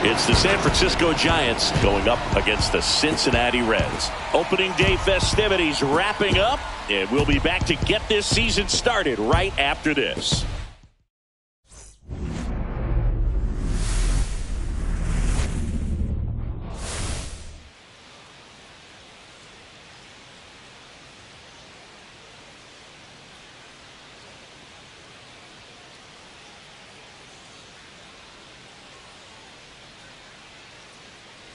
It's the San Francisco Giants going up against the Cincinnati Reds. Opening day festivities wrapping up, and we'll be back to get this season started right after this.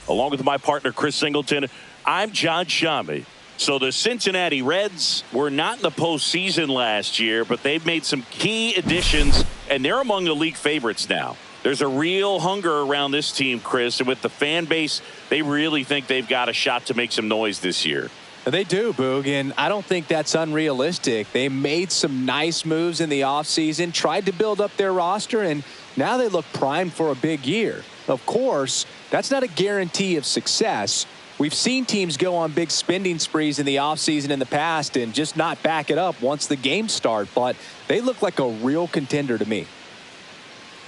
Along with my partner, Chris Singleton, I'm John Shammy. So the Cincinnati Reds were not in the postseason last year, but they've made some key additions, and they're among the league favorites now. There's a real hunger around this team, Chris, and with the fan base, they really think they've got a shot to make some noise this year. They do, Boog, and I don't think that's unrealistic. They made some nice moves in the offseason, tried to build up their roster, and now they look primed for a big year. Of course, that's not a guarantee of success. We've seen teams go on big spending sprees in the offseason in the past and just not back it up once the games start, but they look like a real contender to me.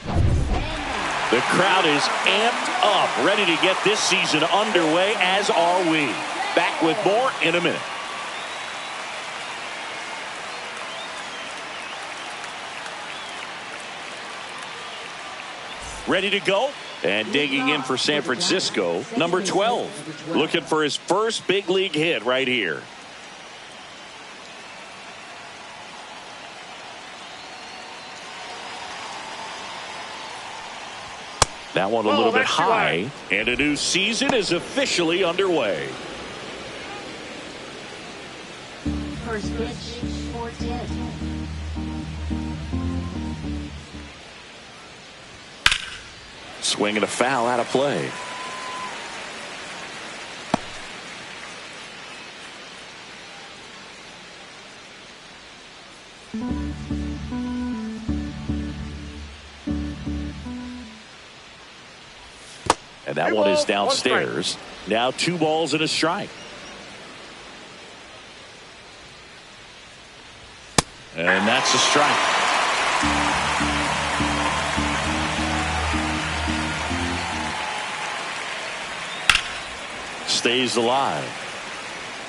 The crowd is amped up, ready to get this season underway, as are we. Back with more in a minute. Ready to go? And digging in for San Francisco, number 12. Looking for his first big league hit right here. That one a little bit high. And a new season is officially underway. First pitch, 4-10. Swing and a foul out of play. And that one is downstairs. Now 2 balls and a strike. And that's a strike. Stays alive.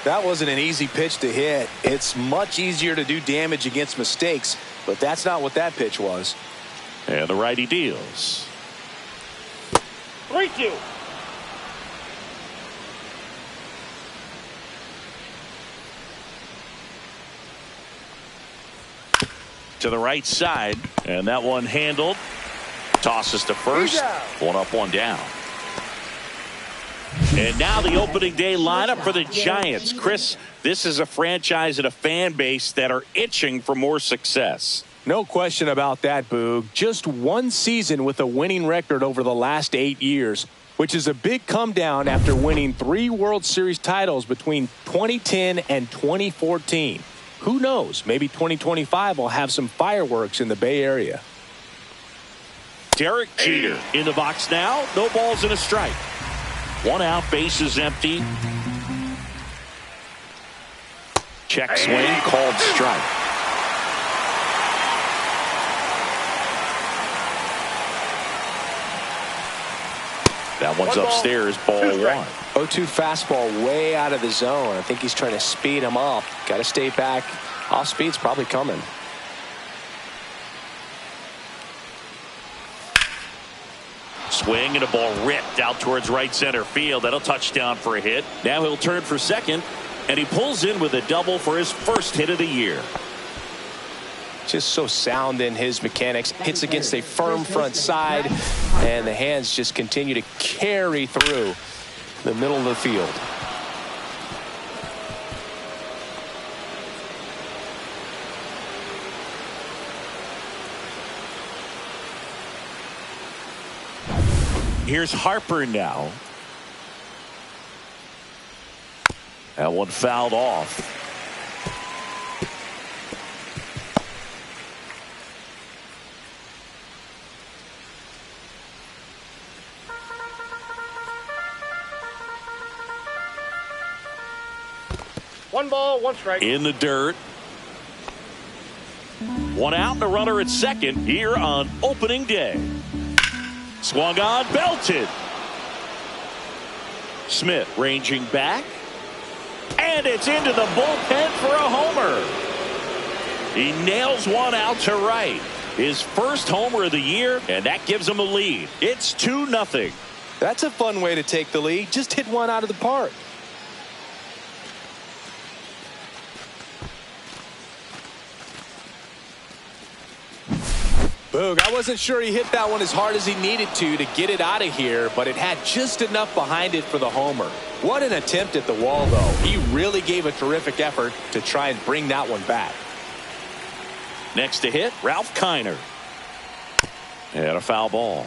That wasn't an easy pitch to hit. It's much easier to do damage against mistakes, but that's not what that pitch was. And the righty deals. 3-2. To the right side, and that one handled. Tosses to first. 1 up, 1 down. And now the opening day lineup for the Giants. Chris, this is a franchise and a fan base that are itching for more success. No question about that, Boog. Just 1 season with a winning record over the last 8 years, which is a big come down after winning 3 World Series titles between 2010 and 2014. Who knows? Maybe 2025 will have some fireworks in the Bay Area. Derek Jeter in the box now. No balls and a strike. 1 out, base is empty. Check swing, called strike. That one's upstairs, ball 1. 0-2 fastball way out of the zone. I think he's trying to speed him up. Got to stay back. Off speed's probably coming. Swing and a ball ripped out towards right center field. That'll touchdown for a hit. Now he'll turn for second, and he pulls in with a double for his first hit of the year. Just so sound in his mechanics. Hits against a firm front side, and the hands just continue to carry through the middle of the field. Here's Harper now. That one fouled off. One ball, one strike. In the dirt. 1 out and a runner at second here on opening day. Swung on, belted. Smith ranging back. And it's into the bullpen for a homer. He nails one out to right. His first homer of the year, and that gives him a lead. It's 2-0. That's a fun way to take the lead. Just hit one out of the park. Boog, I wasn't sure he hit that one as hard as he needed to get it out of here, but it had just enough behind it for the homer. What an attempt at the wall, though. He really gave a terrific effort to try and bring that one back. Next to hit, Ralph Kiner. And a foul ball.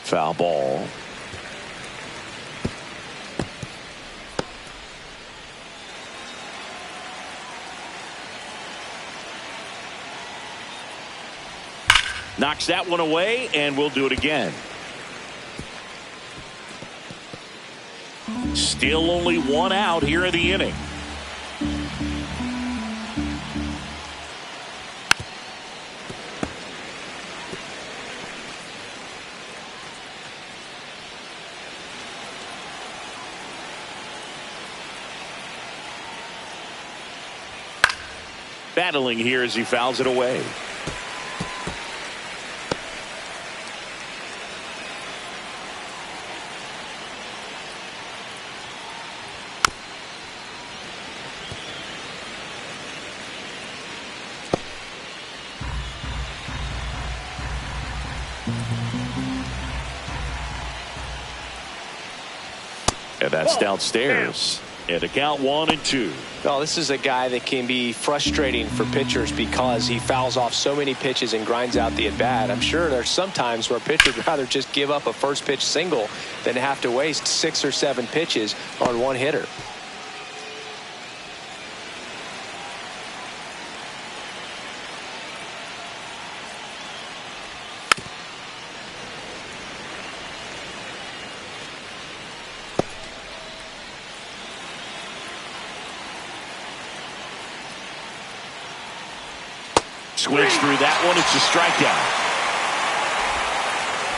Foul ball. Knocks that one away, and we'll do it again. Still only one out here in the inning. Battling here as he fouls it away. And that's downstairs. And a count 1-2. Oh, this is a guy that can be frustrating for pitchers because he fouls off so many pitches and grinds out the at-bat. I'm sure there's some times where pitchers would rather just give up a first pitch single than have to waste 6 or 7 pitches on one hitter. Swings through that one. It's a strikeout.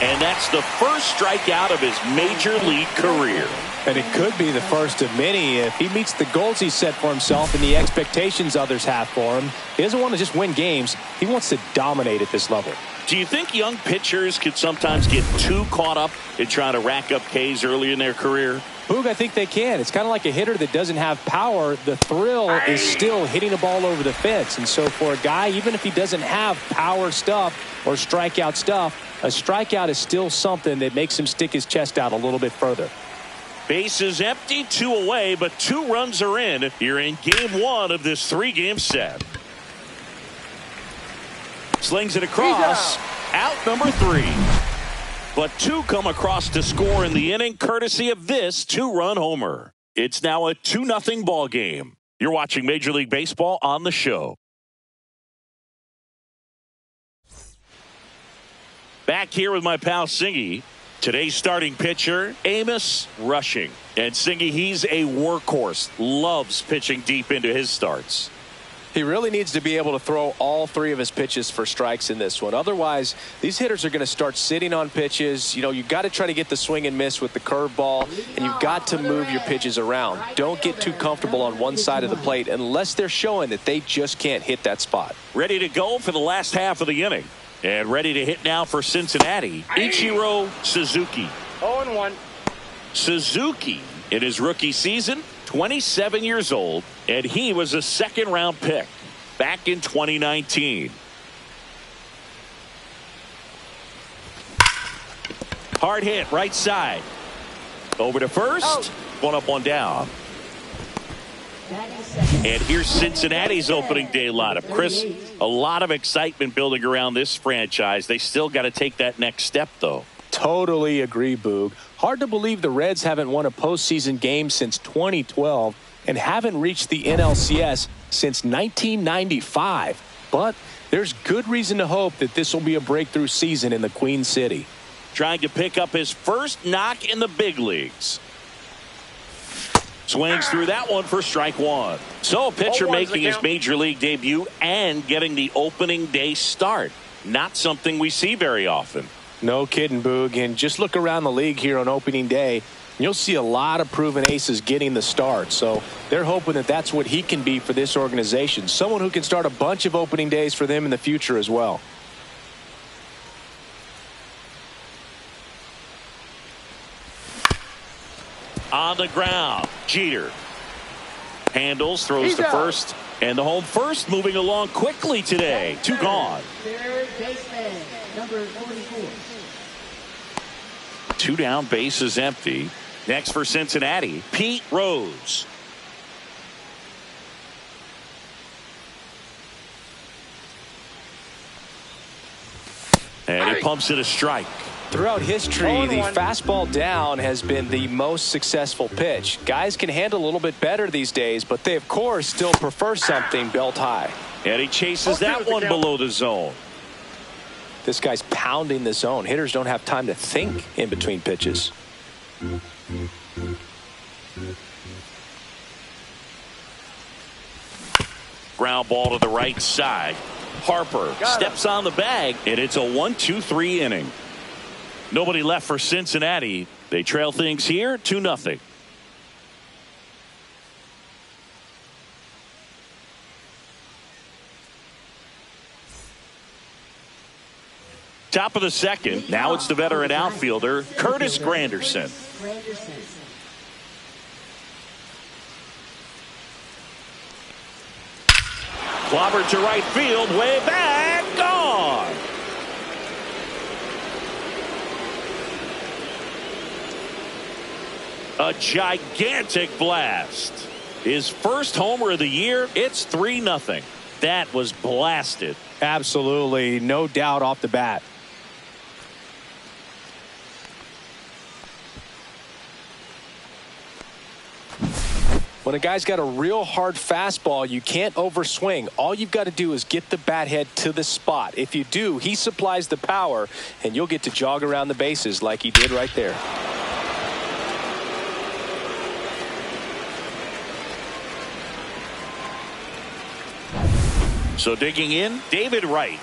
And that's the first strikeout of his major league career. And it could be the first of many if he meets the goals he set for himself and the expectations others have for him. He doesn't want to just win games. He wants to dominate at this level. Do you think young pitchers could sometimes get too caught up in trying to rack up Ks early in their career? Boog, I think they can. It's kind of like a hitter that doesn't have power. The thrill is still hitting a ball over the fence. And so for a guy, even if he doesn't have power stuff or strikeout stuff, a strikeout is still something that makes him stick his chest out a little bit further. Bases empty, 2 away, but 2 runs are in. You're in game 1 of this 3-game set. Slings it across. Out number 3. But 2 come across to score in the inning, courtesy of this 2-run homer. It's now a 2-0 ball game. You're watching Major League Baseball on the show. Back here with my pal Singy. Today's starting pitcher, Amos Rushing. And Singy, he's a workhorse. Loves pitching deep into his starts. He really needs to be able to throw all 3 of his pitches for strikes in this one. Otherwise, these hitters are going to start sitting on pitches. You know, you've got to try to get the swing and miss with the curveball, and you've got to move your pitches around. Don't get too comfortable on one side of the plate unless they're showing that they just can't hit that spot. Ready to go for the last half of the inning. And ready to hit now for Cincinnati, Ichiro Suzuki. 0-1. Suzuki, in his rookie season, 27 years old, and he was a 2nd-round pick back in 2019. Hard hit, right side. Over to first. One up, one down. And here's Cincinnati's opening day lineup. Chris, a lot of excitement building around this franchise. They still got to take that next step, though. Totally agree, Boog. Hard to believe the Reds haven't won a postseason game since 2012 and haven't reached the NLCS since 1995. But there's good reason to hope that this will be a breakthrough season in the Queen City. Trying to pick up his first knock in the big leagues. Swings through that one for strike one. So a pitcher 0-1's making the his count. major league debut and getting the opening day start. Not something we see very often. No kidding, Boog. And just look around the league here on opening day. You'll see a lot of proven aces getting the start. So they're hoping that that's what he can be for this organization. Someone who can start a bunch of opening days for them in the future as well. On the ground, Jeter handles, throws He's to out. first, and the home first moving along quickly today. Two gone. Third baseman, number 44. Two down, bases empty. Next for Cincinnati, Pete Rose. And he pumps it a strike. Throughout history, the 0-1. fastball down has been the most successful pitch. Guys can handle a little bit better these days, but they, of course, still prefer something belt high. And he chases that one below the zone. This guy's pounding the zone. Hitters don't have time to think in between pitches. Ground ball to the right side. Harper steps on the bag, and it's a 1-2-3 inning. Nobody left for Cincinnati. They trail things here 2-0. Top of the second. Now it's the veteran outfielder, Curtis Granderson. Clobbered to right field, way back, gone. A gigantic blast. His first homer of the year. It's 3-0. That was blasted. Absolutely, no doubt off the bat. When a guy's got a real hard fastball, you can't overswing. All you've got to do is get the bat head to the spot. If you do, he supplies the power, and you'll get to jog around the bases like he did right there. So digging in, David Wright.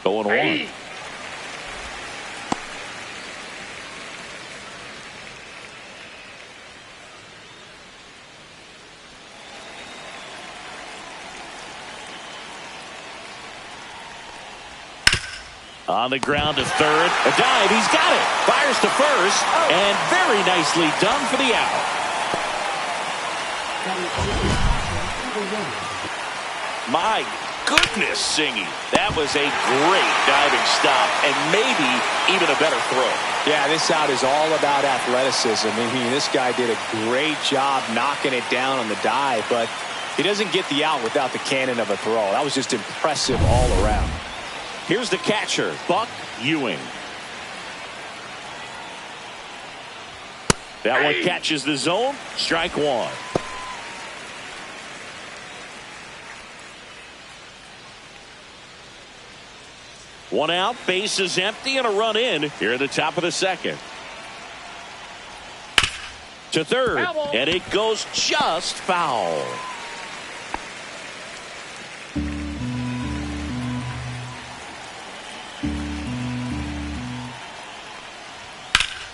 Going one. On the ground to third. A dive. He's got it. Fires to first. And very nicely done for the out. My goodness, Singy. That was a great diving stop and maybe even a better throw. Yeah, this out is all about athleticism. I mean, this guy did a great job knocking it down on the dive, but he doesn't get the out without the cannon of a throw. That was just impressive all around. Here's the catcher, Buck Ewing. That one catches the zone. Strike one. One out, bases empty, and a run in here at the top of the second. To third, and it goes just foul.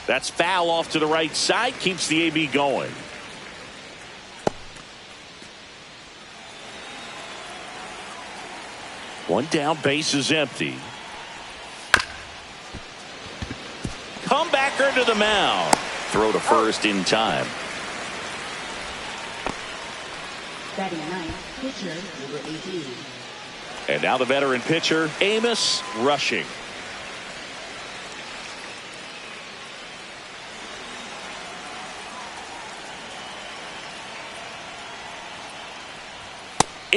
That's foul off to the right side, keeps the AB going. One down, bases empty. Comebacker to the mound. Throw to first in time. Batting ninth, pitcher number 18. And now the veteran pitcher, Amos Rushing.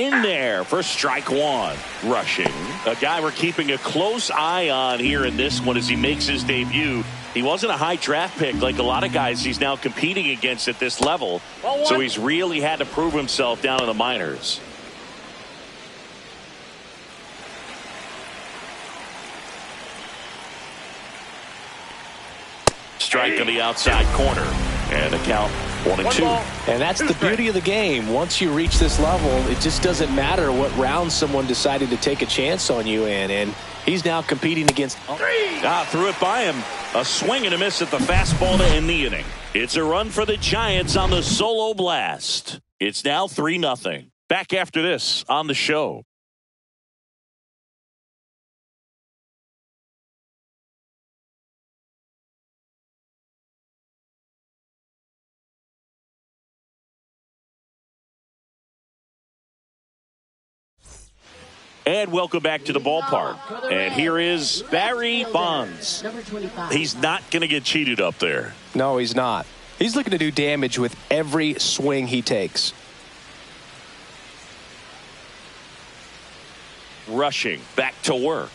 In there for strike one. Rushing. A guy we're keeping a close eye on here in this one as he makes his debut. He wasn't a high draft pick like a lot of guys he's now competing against at this level. So he's really had to prove himself down in the minors. Strike on the outside corner. And a count 1-2. And that's the beauty of the game. Once you reach this level, it just doesn't matter what round someone decided to take a chance on you in. And he's now competing against. Threw it by him. A swing and a miss at the fastball to end the inning. It's a run for the Giants on the solo blast. It's now 3-0. Back after this on the show. And welcome back to the ballpark. And here is Barry Bonds. He's not going to get cheated up there. No, he's not. He's looking to do damage with every swing he takes. Rushing back to work.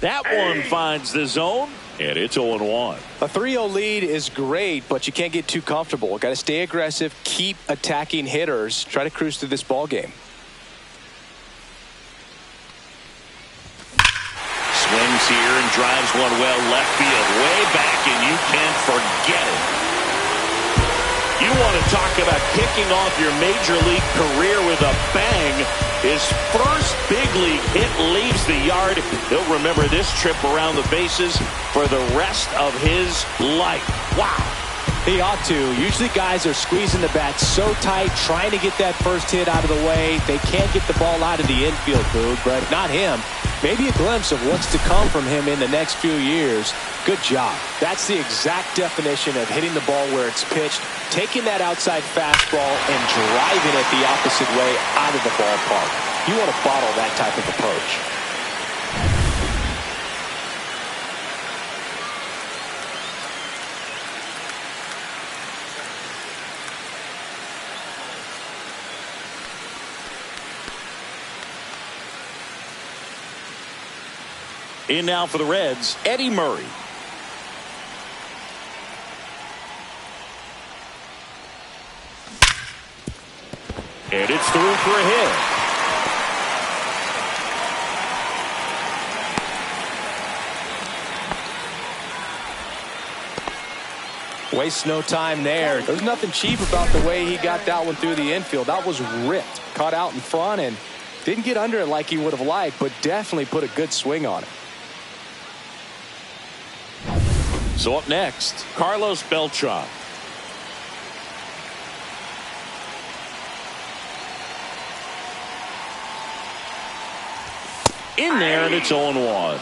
That one finds the zone, and it's 0-1. A 3-0 lead is great, but you can't get too comfortable. Got to stay aggressive, keep attacking hitters, try to cruise through this ball game. Swings here and drives one well left field, way back, and you can't forget it. You want to talk about kicking off your major league career with a bang. His first big league hit leaves the yard. He'll remember this trip around the bases for the rest of his life. Wow. He ought to. Usually guys are squeezing the bat so tight, trying to get that first hit out of the way. They can't get the ball out of the infield, Boog, but not him. Maybe a glimpse of what's to come from him in the next few years. Good job. That's the exact definition of hitting the ball where it's pitched, taking that outside fastball and driving it the opposite way out of the ballpark. You want to bottle that type of approach. In now for the Reds, Eddie Murray. And it's through for a hit. Wastes no time there. There's nothing cheap about the way he got that one through the infield. That was ripped. Caught out in front and didn't get under it like he would have liked, but definitely put a good swing on it. So up next, Carlos Beltran. In there, and it's 0-1.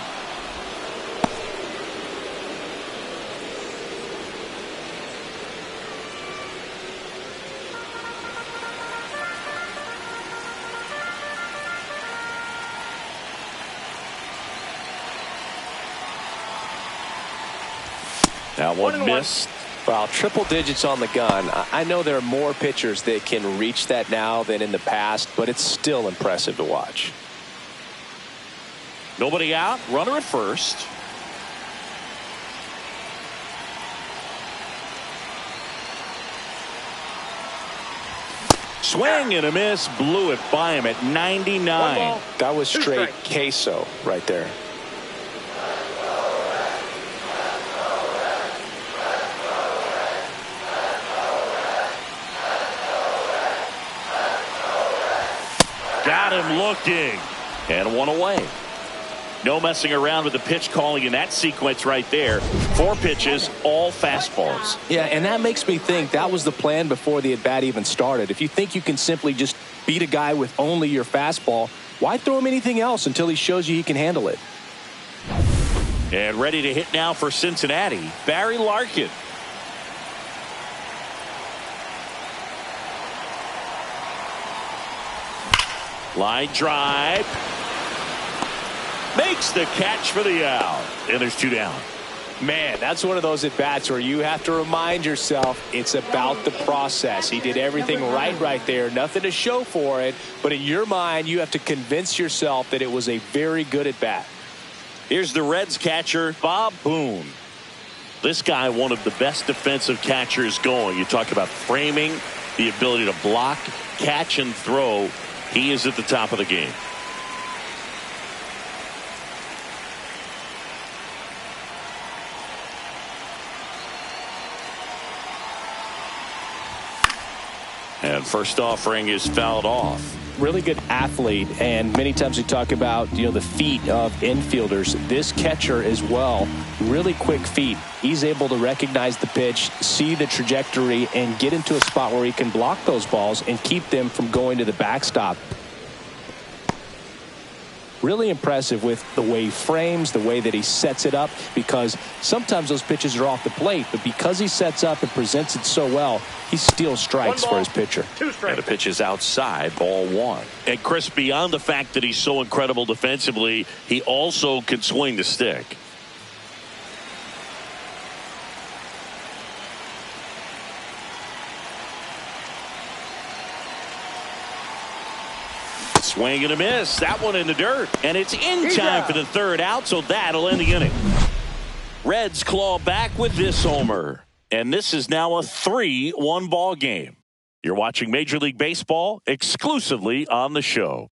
That one missed. Wow, triple digits on the gun. I know there are more pitchers that can reach that now than in the past, but it's still impressive to watch. Nobody out. Runner at first. Swing and a miss. Blew it by him at 99. That was straight queso right there. Got him looking. And one away. No messing around with the pitch calling in that sequence right there. 4 pitches, all fastballs. Yeah, and that makes me think that was the plan before the at-bat even started. If you think you can simply just beat a guy with only your fastball, why throw him anything else until he shows you he can handle it? And ready to hit now for Cincinnati, Barry Larkin. Line drive. Makes the catch for the out. And there's 2 down. Man, that's one of those at-bats where you have to remind yourself it's about the process. He did everything right there. Nothing to show for it. But in your mind, you have to convince yourself that it was a very good at-bat. Here's the Reds catcher, Bob Boone. This guy, one of the best defensive catchers going. You talk about framing, the ability to block, catch, and throw. He is at the top of the game. And first offering is fouled off. Really good athlete, and many times we talk about, the feet of infielders. This catcher as well, really quick feet. He's able to recognize the pitch, see the trajectory, and get into a spot where he can block those balls and keep them from going to the backstop. Really impressive with the way he frames, the way that he sets it up, because sometimes those pitches are off the plate, but because he sets up and presents it so well, he steals strikes for his pitcher. And the pitch is outside, ball one. And Chris, beyond the fact that he's so incredible defensively, he also can swing the stick. Swing and a miss. That one in the dirt. And it's in time for the third out, so that'll end the inning. Reds claw back with this homer. And this is now a 3-1 ball game. You're watching Major League Baseball exclusively on the show.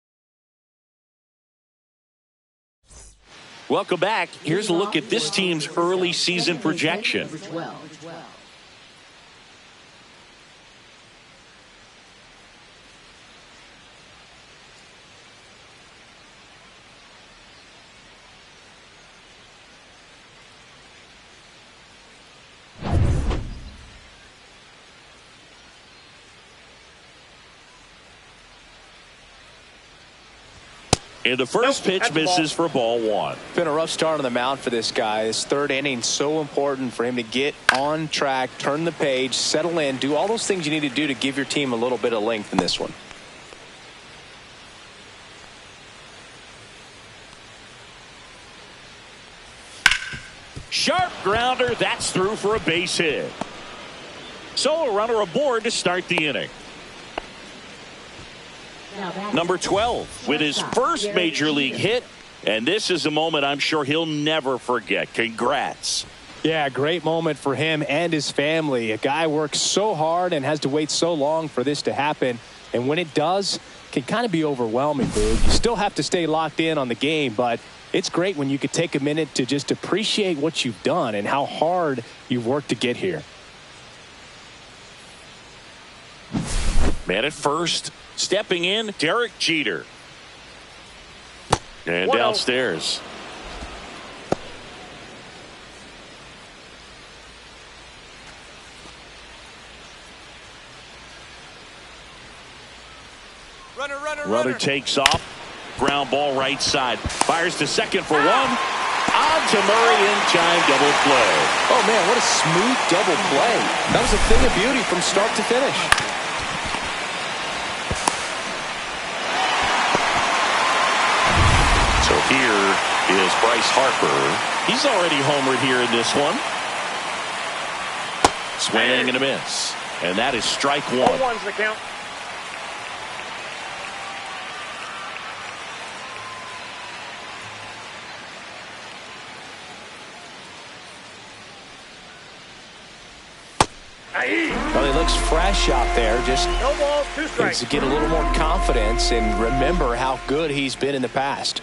Welcome back. Here's a look at this team's early season projection. And the first pitch misses for ball one. Been a rough start on the mound for this guy. His third inning, so important for him to get on track, turn the page, settle in, do all those things you need to do to give your team a little bit of length in this one. Sharp grounder. That's through for a base hit. So a runner aboard to start the inning. Number 12 with his first major league hit, and this is a moment I'm sure he'll never forget. Congrats. Yeah, great moment for him and his family. A guy works so hard and has to wait so long for this to happen, and when it does, it can kind of be overwhelming, Boog. You still have to stay locked in on the game, but it's great when you could take a minute to just appreciate what you've done and how hard you've worked to get here. Man at first. Stepping in, Derek Jeter. And downstairs. Runner takes off. Ground ball right side. Fires to second for one. On to Murray in time double play. Oh, man, what a smooth double play. That was a thing of beauty from start to finish. So here is Bryce Harper. He's already homered here in this one. Swing and a miss. And that is strike one. 1-1's the count. Well, he looks fresh out there. Just No balls, 2 strikes. needs to get a little more confidence and remember how good he's been in the past.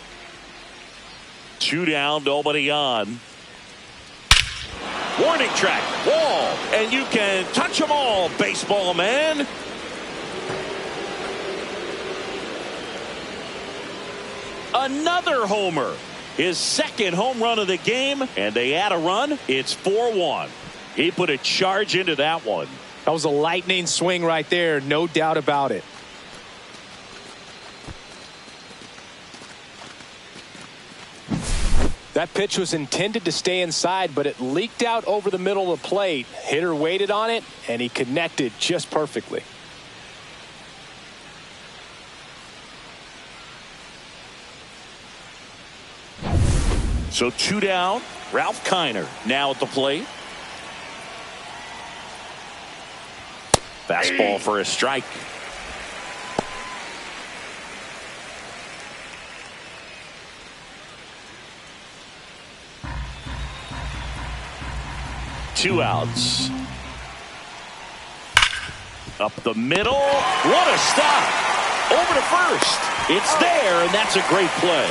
2 down, nobody on. Warning track, wall, and you can touch them all, baseball man. Another homer. His second home run of the game, and they add a run. It's 4-1. He put a charge into that one. That was a lightning swing right there, no doubt about it. That pitch was intended to stay inside, but it leaked out over the middle of the plate. Hitter waited on it, and he connected just perfectly. So 2 down. Ralph Kiner now at the plate. Fastball for a strike. Two outs. Up the middle. What a stop. Over to first. It's there, and that's a great play.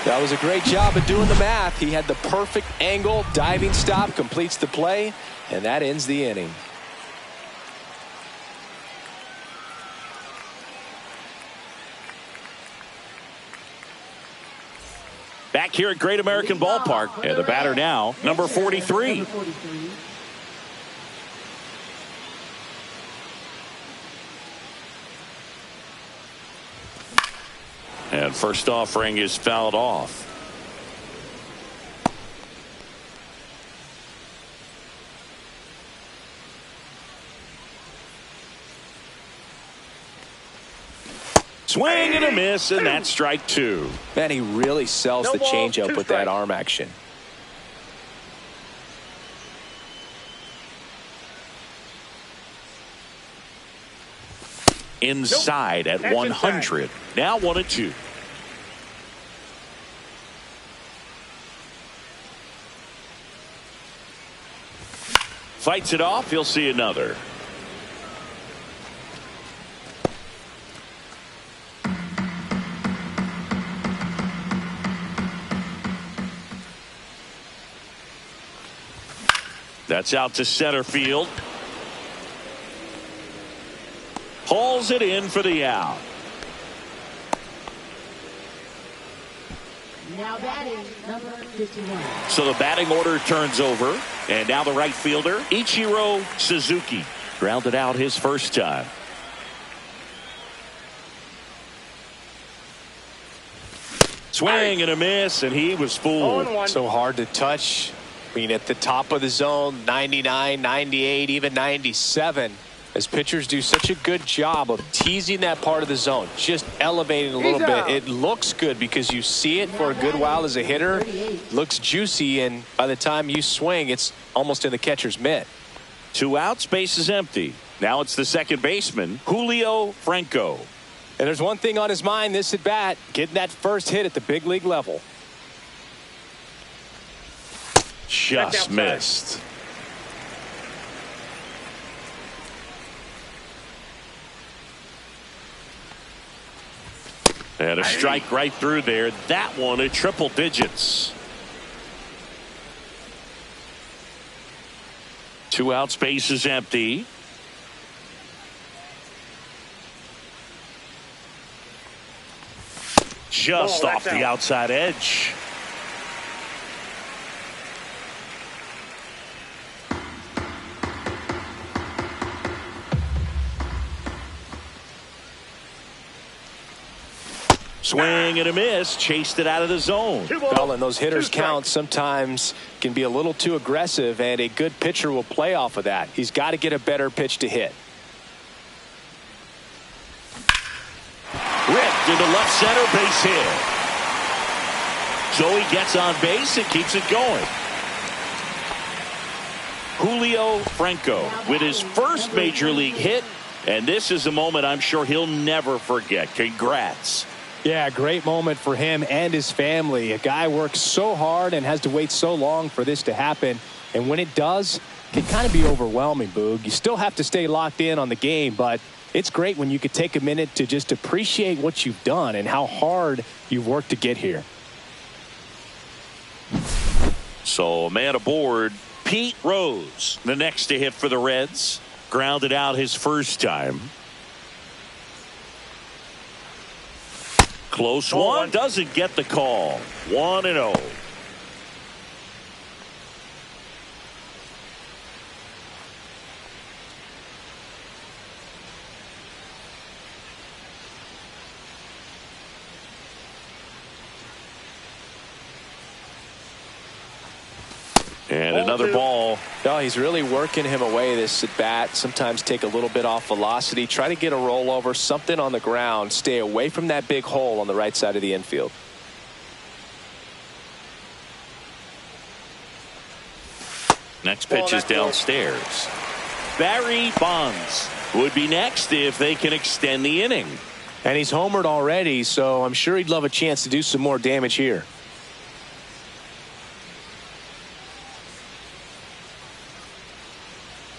That was a great job of doing the math. He had the perfect angle. Diving stop completes the play, and that ends the inning. Back here at Great American Ballpark. And the batter now, number 43. And first offering is fouled off. Swing and a miss, and that's strike 2. Man, he really sells the changeup with that arm action. Inside at 100. Now 1-2. Fights it off. He'll see another. That's out to center field. Hauls it in for the out. Now batting, number 51. So the batting order turns over. And now the right fielder, Ichiro Suzuki. Grounded out his first time. Swing and a miss, and he was fooled. So hard to touch. I mean, at the top of the zone, 99, 98, even 97. As pitchers do such a good job of teasing that part of the zone, just elevating a little bit. It looks good because you see it for a good while as a hitter. Looks juicy, and by the time you swing, it's almost in the catcher's mitt. 2 outs, base is empty. Now it's the second baseman, Julio Franco. And there's one thing on his mind this at bat, getting that first hit at the big league level. Just missed. And a strike right through there. That one at triple digits. 2 outs, base is empty. Just off the outside edge. Swing and a miss, chased it out of the zone. Well, and those hitters count sometimes can be a little too aggressive, and a good pitcher will play off of that. He's got to get a better pitch to hit. Ripped into left center, base hit. So he gets on base and keeps it going. Julio Franco with his first major league hit, and this is a moment I'm sure he'll never forget. Congrats. Yeah, great moment for him and his family. A guy works so hard and has to wait so long for this to happen. And when it does, it can kind of be overwhelming, Boog. You still have to stay locked in on the game, but it's great when you could take a minute to just appreciate what you've done and how hard you've worked to get here. So a man aboard, Pete Rose, the next to hit for the Reds. Grounded out his first time. Close one, doesn't get the call. 1-0. And another ball. No, he's really working him away this at bat. Sometimes take a little bit off velocity. Try to get a rollover, something on the ground. Stay away from that big hole on the right side of the infield. Next pitch is downstairs. Barry Bonds would be next if they can extend the inning. And he's homered already, so I'm sure he'd love a chance to do some more damage here.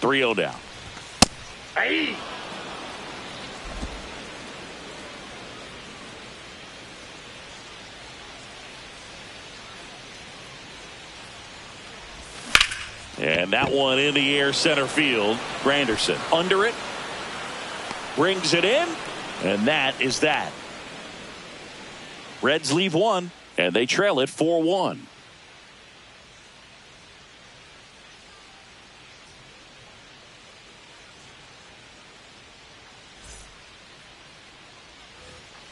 .3-0 down. Hey. And that one in the air center field. Granderson under it. Brings it in. And that is that. Reds leave one. And they trail it 4-1.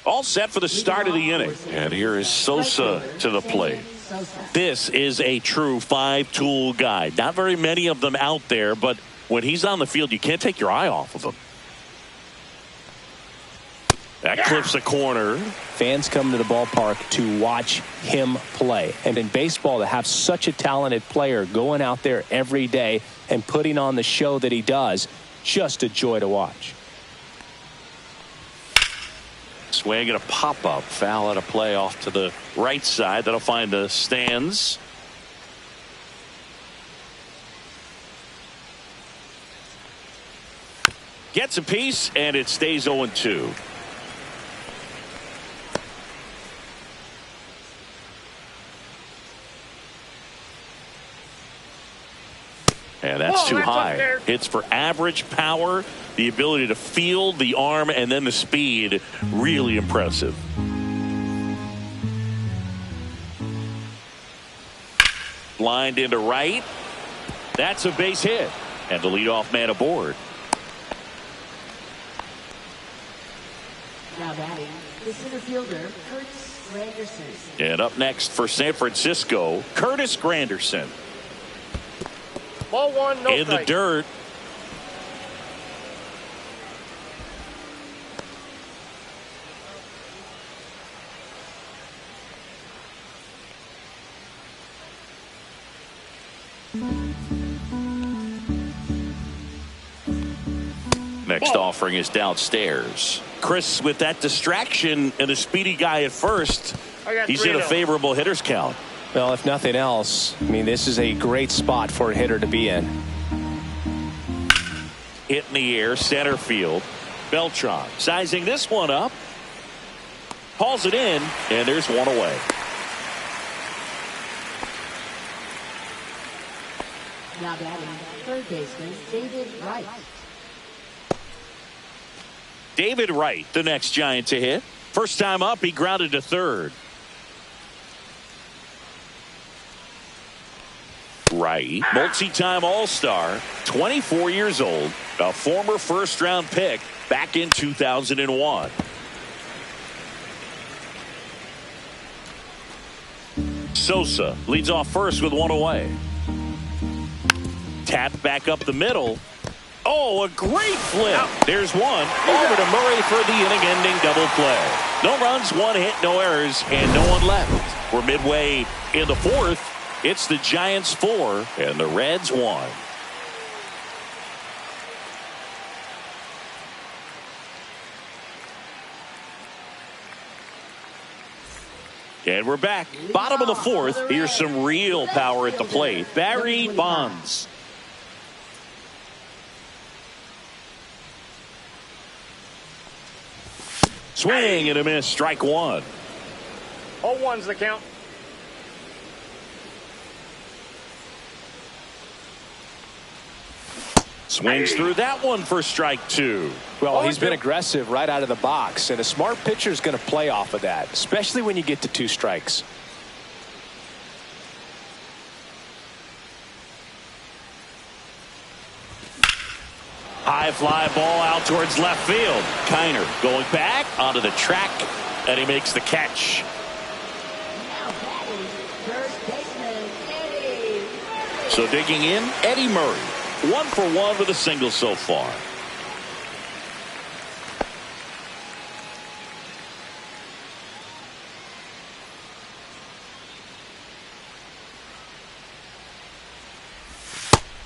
All set for the start of the inning. And here is Sosa to the plate. This is a true five-tool guy. Not very many of them out there, but when he's on the field, you can't take your eye off of him. That clips a corner. Fans come to the ballpark to watch him play. And in baseball, to have such a talented player going out there every day and putting on the show that he does, just a joy to watch. Swing and a pop-up. Foul out of play off to the right side. That'll find the stands. Gets a piece, and it stays 0-2. And that's too high. Hits for average power, the ability to field, the arm, and then the speed. Really impressive. Lined into right. That's a base hit. And the leadoff man aboard. Now batting, the center fielder, Curtis Granderson. And up next for San Francisco, Curtis Granderson. Ball one, no in strike. the dirt. Next offering is downstairs. Chris, with that distraction and a speedy guy at first, he's in a favorable hitter's count. Well, if nothing else, I mean, this is a great spot for a hitter to be in. Hit in the air, center field. Beltran sizing this one up. Calls it in, and there's one away. Now batting, third baseman, David Wright. David Wright, the next Giant to hit. First time up, he grounded to third. Wright, multi-time All-Star, 24 years old, a former first-round pick back in 2001. Sosa leads off first with one away. Tapped back up the middle. Oh, a great flip. There's one. Over to Murray for the inning-ending double play. No runs, one hit, no errors, and no one left. We're midway in the fourth. It's the Giants 4 and the Reds 1. And we're back. Bottom of the fourth. Here's some real power at the plate. Barry Bonds. Swing and a miss. Strike one. 0-1's the count. Swings through that one for strike two. Well, he's been aggressive right out of the box, and a smart pitcher is going to play off of that, especially when you get to 2 strikes. High fly ball out towards left field. Kiner going back onto the track, and he makes the catch. Now batting, first baseman, Eddie. So digging in, Eddie Murray. 1 for 1 with a single so far.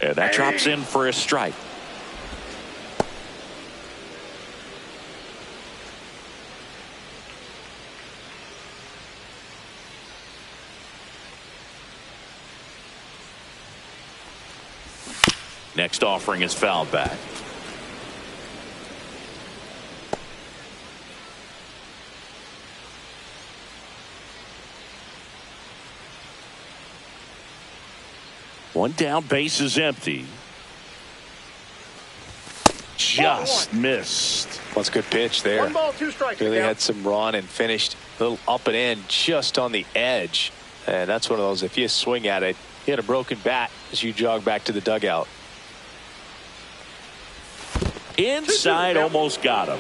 And that drops in for a strike. Next offering is fouled back. One down, base is empty. Just missed. That's a good pitch there. 1 ball, 2 strikes. Really had some run and finished a little up and in just on the edge. And that's one of those, if you swing at it, you hit a broken bat as you jog back to the dugout. Inside, almost got him.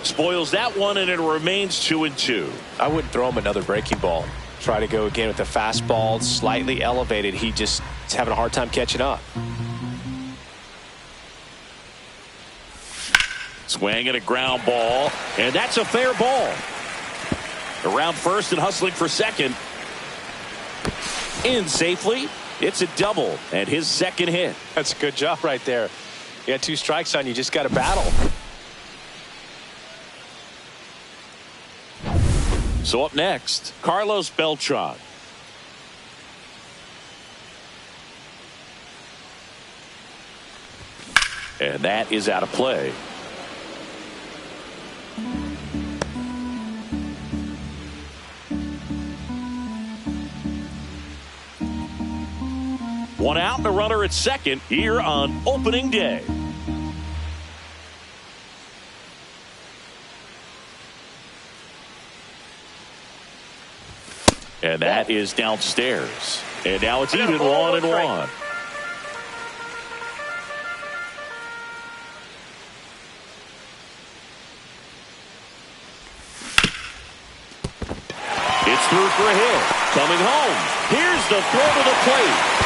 Spoils that one, and it remains 2-2. I wouldn't throw him another breaking ball. Try to go again with the fastball, slightly elevated. He just is having a hard time catching up. Swing at a ground ball, and that's a fair ball. Around first and hustling for second. In safely. It's a double and his second hit. That's a good job right there. You got 2 strikes on you, just got to battle. So up next, Carlos Beltran. And that is out of play. One out and a runner at second here on opening day. And that is downstairs. And now it's even 1-1. It's through for a hit. Coming home. Here's the throw to the plate.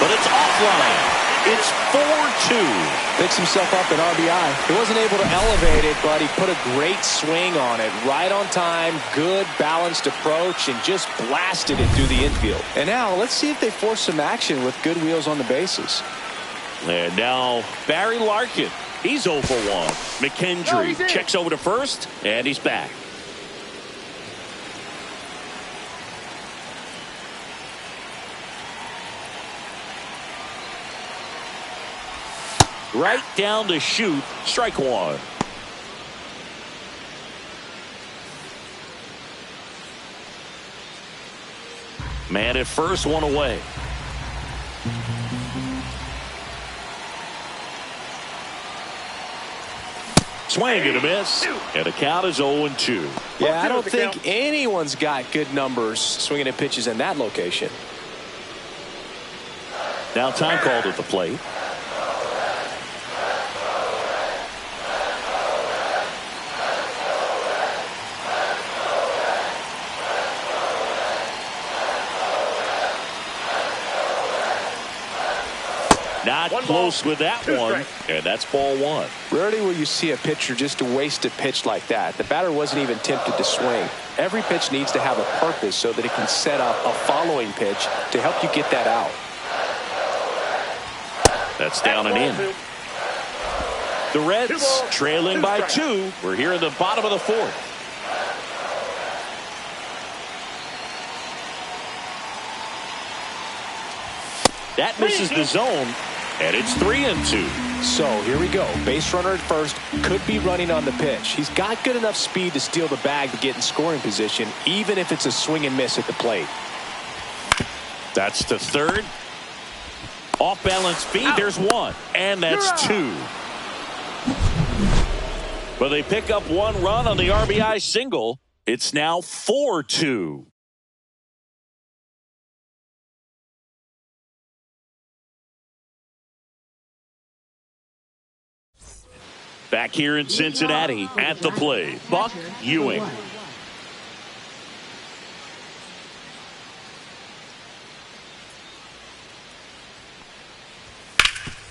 But it's offline. It's 4-2. Picks himself up an RBI. He wasn't able to elevate it, but he put a great swing on it. Right on time, good balanced approach, and just blasted it through the infield. And now let's see if they force some action with good wheels on the bases. And now Barry Larkin. He's 0 for 1. McKendry checks over to first, and he's back. Right down to shoot. Strike one. Man at first, one away. Swing and a miss. And the count is 0-2. Yeah, I don't think anyone's got good numbers swinging at pitches in that location. Now time called at the plate. Not close with that one, and that's ball one. Rarely will you see a pitcher just waste a pitch like that. The batter wasn't even tempted to swing. Every pitch needs to have a purpose so that it can set up a following pitch to help you get that out. That's down and in. The Reds trailing by 2. We're here in the bottom of the 4th. That misses the zone, and it's 3-2. So here we go. Base runner at first, could be running on the pitch. He's got good enough speed to steal the bag to get in scoring position, even if it's a swing and miss at the plate. That's to third. Off balance speed, there's one, and that's 2. But they pick up 1 run on the RBI single. It's now 4-2. Back here in Cincinnati at the plate, Buck Ewing.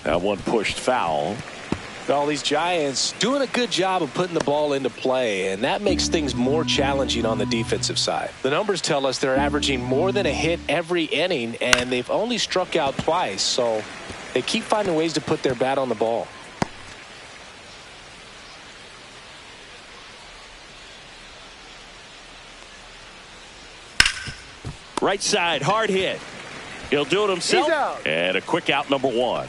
That one pushed foul. Well, these Giants doing a good job of putting the ball into play, and that makes things more challenging on the defensive side. The numbers tell us they're averaging more than a hit every inning, and they've only struck out twice, so they keep finding ways to put their bat on the ball. Right side, hard hit. He'll do it himself. And a quick out, number one.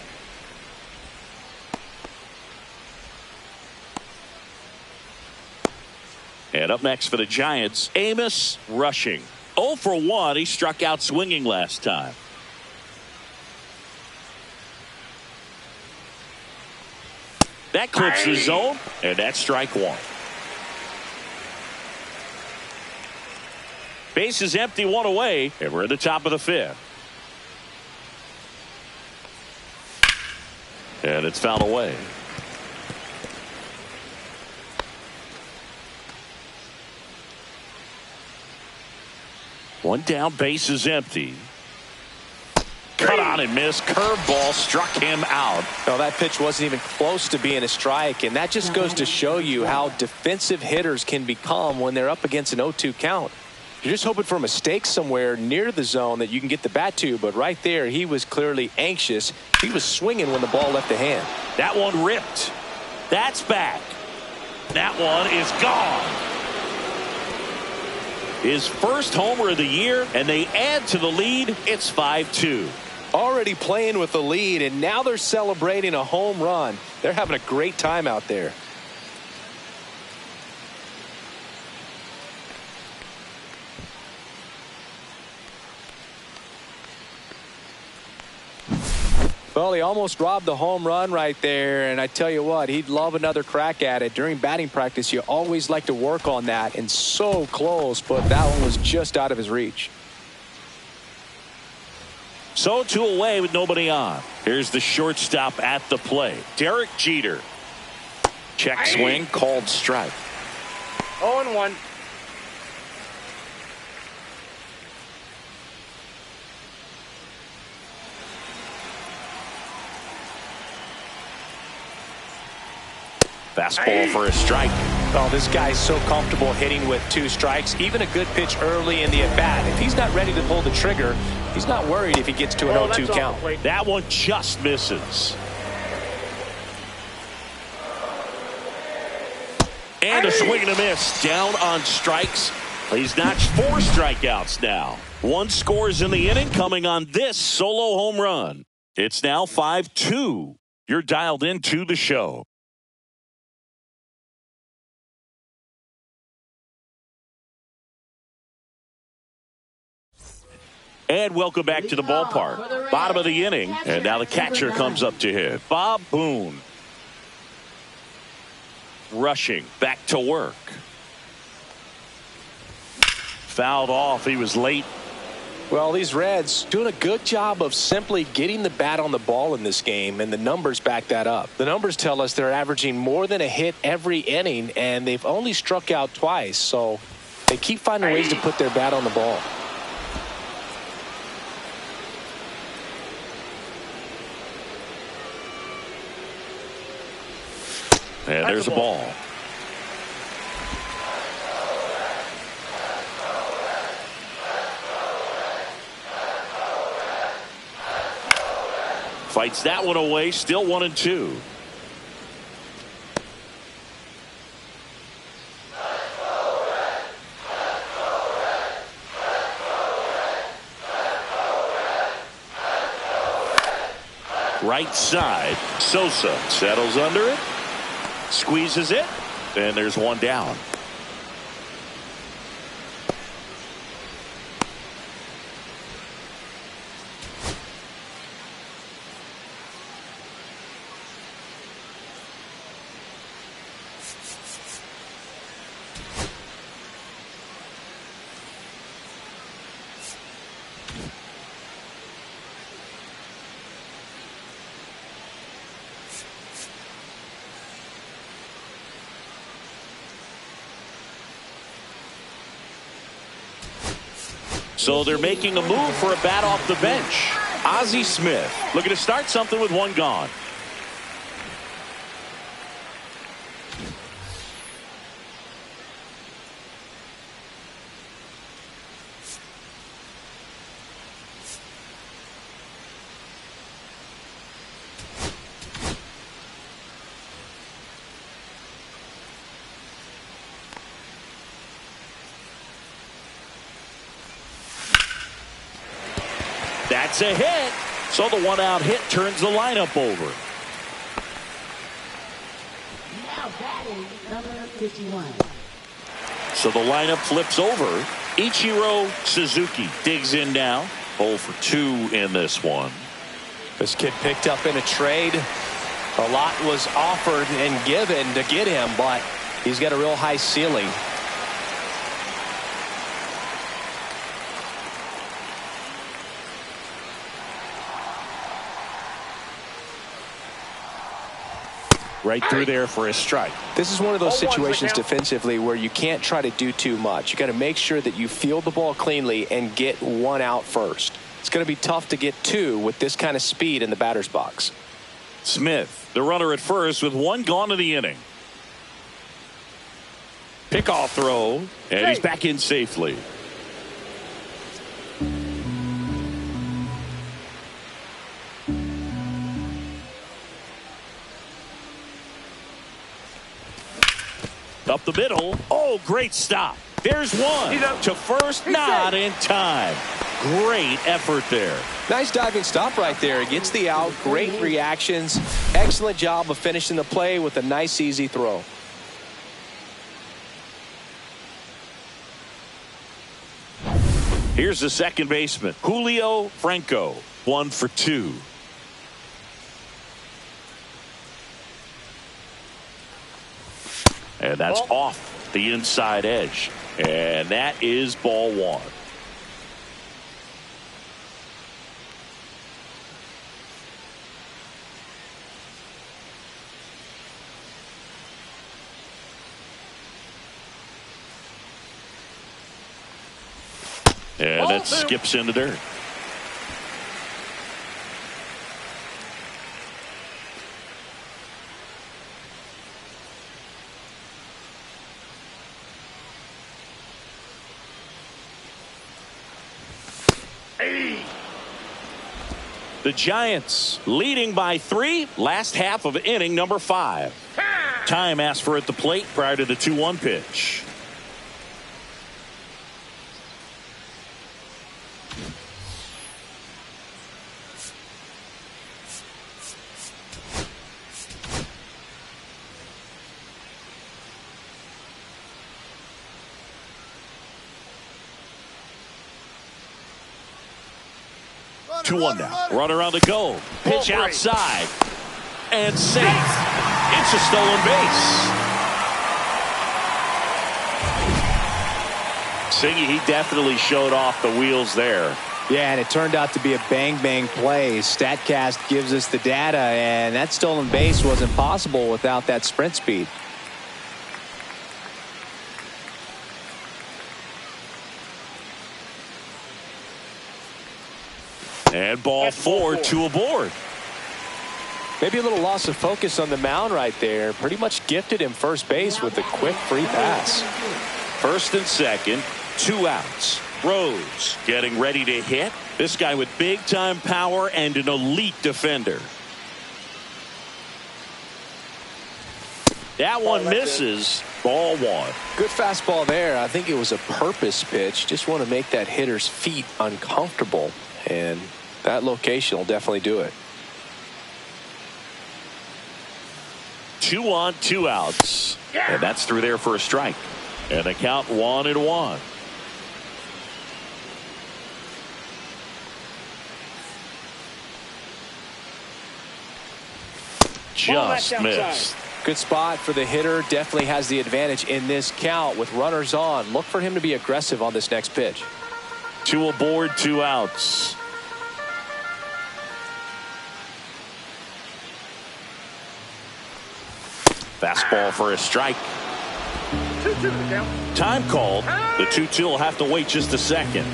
And up next for the Giants, Amos Rushing. 0 for 1. He struck out swinging last time. That clips the zone, and that's strike one. Base is empty, one away, and we're at the top of the fifth. And it's fouled away. One down, base is empty. Cut on and missed. Curveball struck him out. No, that pitch wasn't even close to being a strike, and that just goes to show you how defensive hitters can become when they're up against an 0-2 count. You're just hoping for a mistake somewhere near the zone that you can get the bat to, but right there he was clearly anxious. He was swinging when the ball left the hand. That one ripped. That's back. That one is gone. His first homer of the year, and they add to the lead. It's 5-2. Already playing with the lead, and now they're celebrating a home run. They're having a great time out there. Well, he almost robbed the home run right there, and I tell you what, he'd love another crack at it. During batting practice, you always like to work on that, and so close, but that one was just out of his reach. So 2 away with nobody on. Here's the shortstop at the plate, Derek Jeter. Check swing, called strike. 0-1. Fastball for a strike. Oh, this guy's so comfortable hitting with 2 strikes. Even a good pitch early in the at-bat. If he's not ready to pull the trigger, he's not worried if he gets to an 0-2 count. That one just misses. And a swing and a miss. Down on strikes. He's notched 4 strikeouts now. 1 scores in the inning coming on this solo home run. It's now 5-2. You're dialed into the show. And welcome back to the ballpark. Bottom of the inning, and now the catcher comes up to hit. Bob Boone. Rushing back to work. Fouled off. He was late. Well, these Reds doing a good job of simply getting the bat on the ball in this game, and the numbers back that up. The numbers tell us they're averaging more than a hit every inning, and they've only struck out twice, so they keep finding ways to put their bat on the ball. And there's a ball. Fights that one away. Still 1-2. Right side. Sosa settles under it. Squeezes it, and there's one down. So they're making a move for a bat off the bench. Ozzie Smith looking to start something with 1 gone. That's a hit. So the one-out hit turns the lineup over. Now batting number 51. So the lineup flips over. Ichiro Suzuki digs in now. 0 for 2 in this one. This kid picked up in a trade. A lot was offered and given to get him, but he's got a real high ceiling. Right through there for a strike. This is one of those situations defensively where you can't try to do too much. You got to make sure that you field the ball cleanly and get one out first. It's going to be tough to get two with this kind of speed in the batter's box. Smith, the runner at first with one gone in the inning. Pickoff throw, and he's back in safely. Up the middle. Oh, great stop. There's one to first, not in time. Great effort there. Nice diving stop right there. Gets the out. Great reactions. Excellent job of finishing the play with a nice, easy throw. Here's the second baseman, Julio Franco. 1 for 2. And that's off the inside edge. And that is ball 1. And that skips in the dirt. The Giants leading by 3. Last half of inning number 5. Time asked for at the plate prior to the 2-1 pitch. Now. Runner on the go. Pitch outside. And safe. It's a stolen base. Singy, he definitely showed off the wheels there. Yeah, and it turned out to be a bang-bang play. StatCast gives us the data, and that stolen base wasn't possible without that sprint speed. And ball 4, 2 aboard. Maybe a little loss of focus on the mound right there. Pretty much gifted him first base with a quick free pass. First and second, 2 outs. Rose getting ready to hit. This guy with big time power and an elite defender. That one misses. Ball 1. Good fastball there. I think it was a purpose pitch. Just want to make that hitter's feet uncomfortable. And that location will definitely do it. 2 on, 2 outs. And that's through there for a strike. And the count 1-1. Just missed. Good spot for the hitter. Definitely has the advantage in this count with runners on. Look for him to be aggressive on this next pitch. 2 aboard, 2 outs. Fastball for a strike. 2-2 Time called. The 2-2 will have to wait just a second.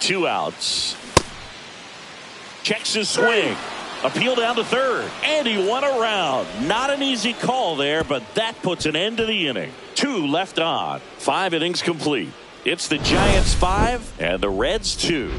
Two outs. Checks his swing. Appeal down to third. And he went around. Not an easy call there, but that puts an end to the inning. 2 left on. 5 innings complete. It's the Giants 5 and the Reds 2.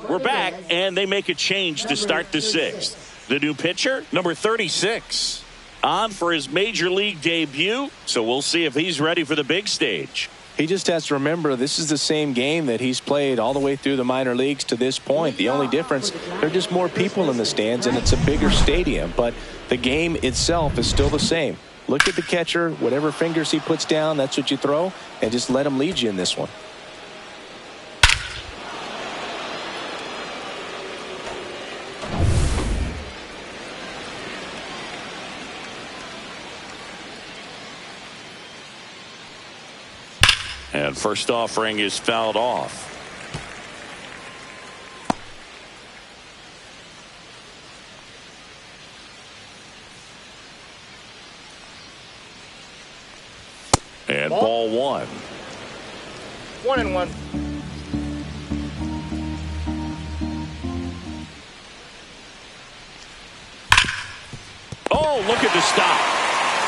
We're back, and they make a change to start the sixth. The new pitcher, number 36, on for his major league debut, so we'll see if he's ready for the big stage. He just has to remember this is the same game that he's played all the way through the minor leagues to this point. The only difference, there are just more people in the stands, and it's a bigger stadium, but the game itself is still the same. Look at the catcher, whatever fingers he puts down, that's what you throw, and just let him lead you in this one. And first offering is fouled off. And ball one. 1-1. Oh, look at the stop.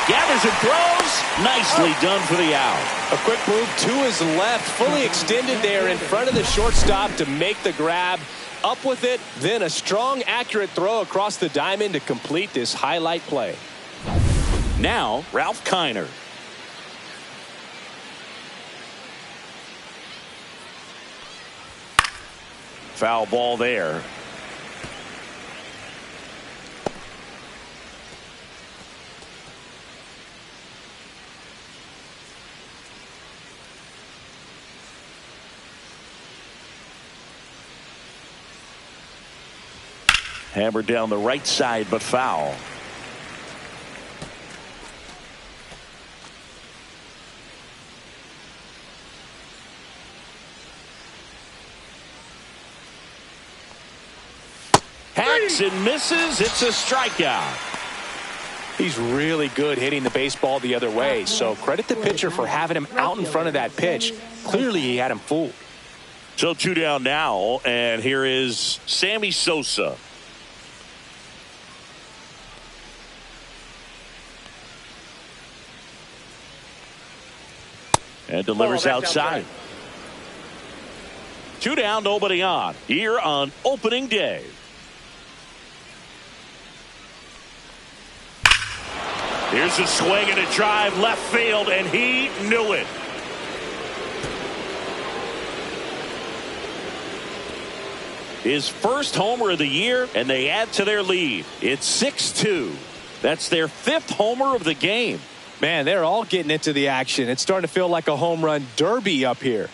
Gathers and throws. Nicely done for the out. A quick move to his left, fully extended there in front of the shortstop to make the grab. Up with it, then a strong, accurate throw across the diamond to complete this highlight play. Now, Ralph Kiner. Foul ball there. Hammered down the right side, but foul. Hacks and misses. It's a strikeout. He's really good hitting the baseball the other way, so credit the pitcher for having him out in front of that pitch. Clearly he had him fooled. So 2 down now, and here is Sammy Sosa. And delivers outside. 2 down, nobody on. Here on opening day. Here's a swing and a drive left field, and he knew it. His first homer of the year, and they add to their lead. It's 6-2. That's their 5th homer of the game. Man, they're all getting into the action. It's starting to feel like a home run derby up here.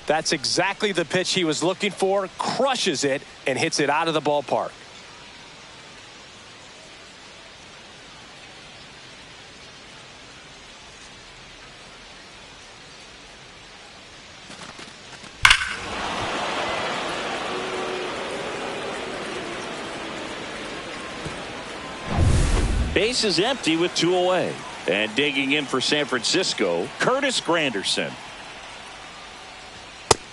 That's exactly the pitch he was looking for. Crushes it and hits it out of the ballpark. Base is empty with 2 away. And digging in for San Francisco, Curtis Granderson.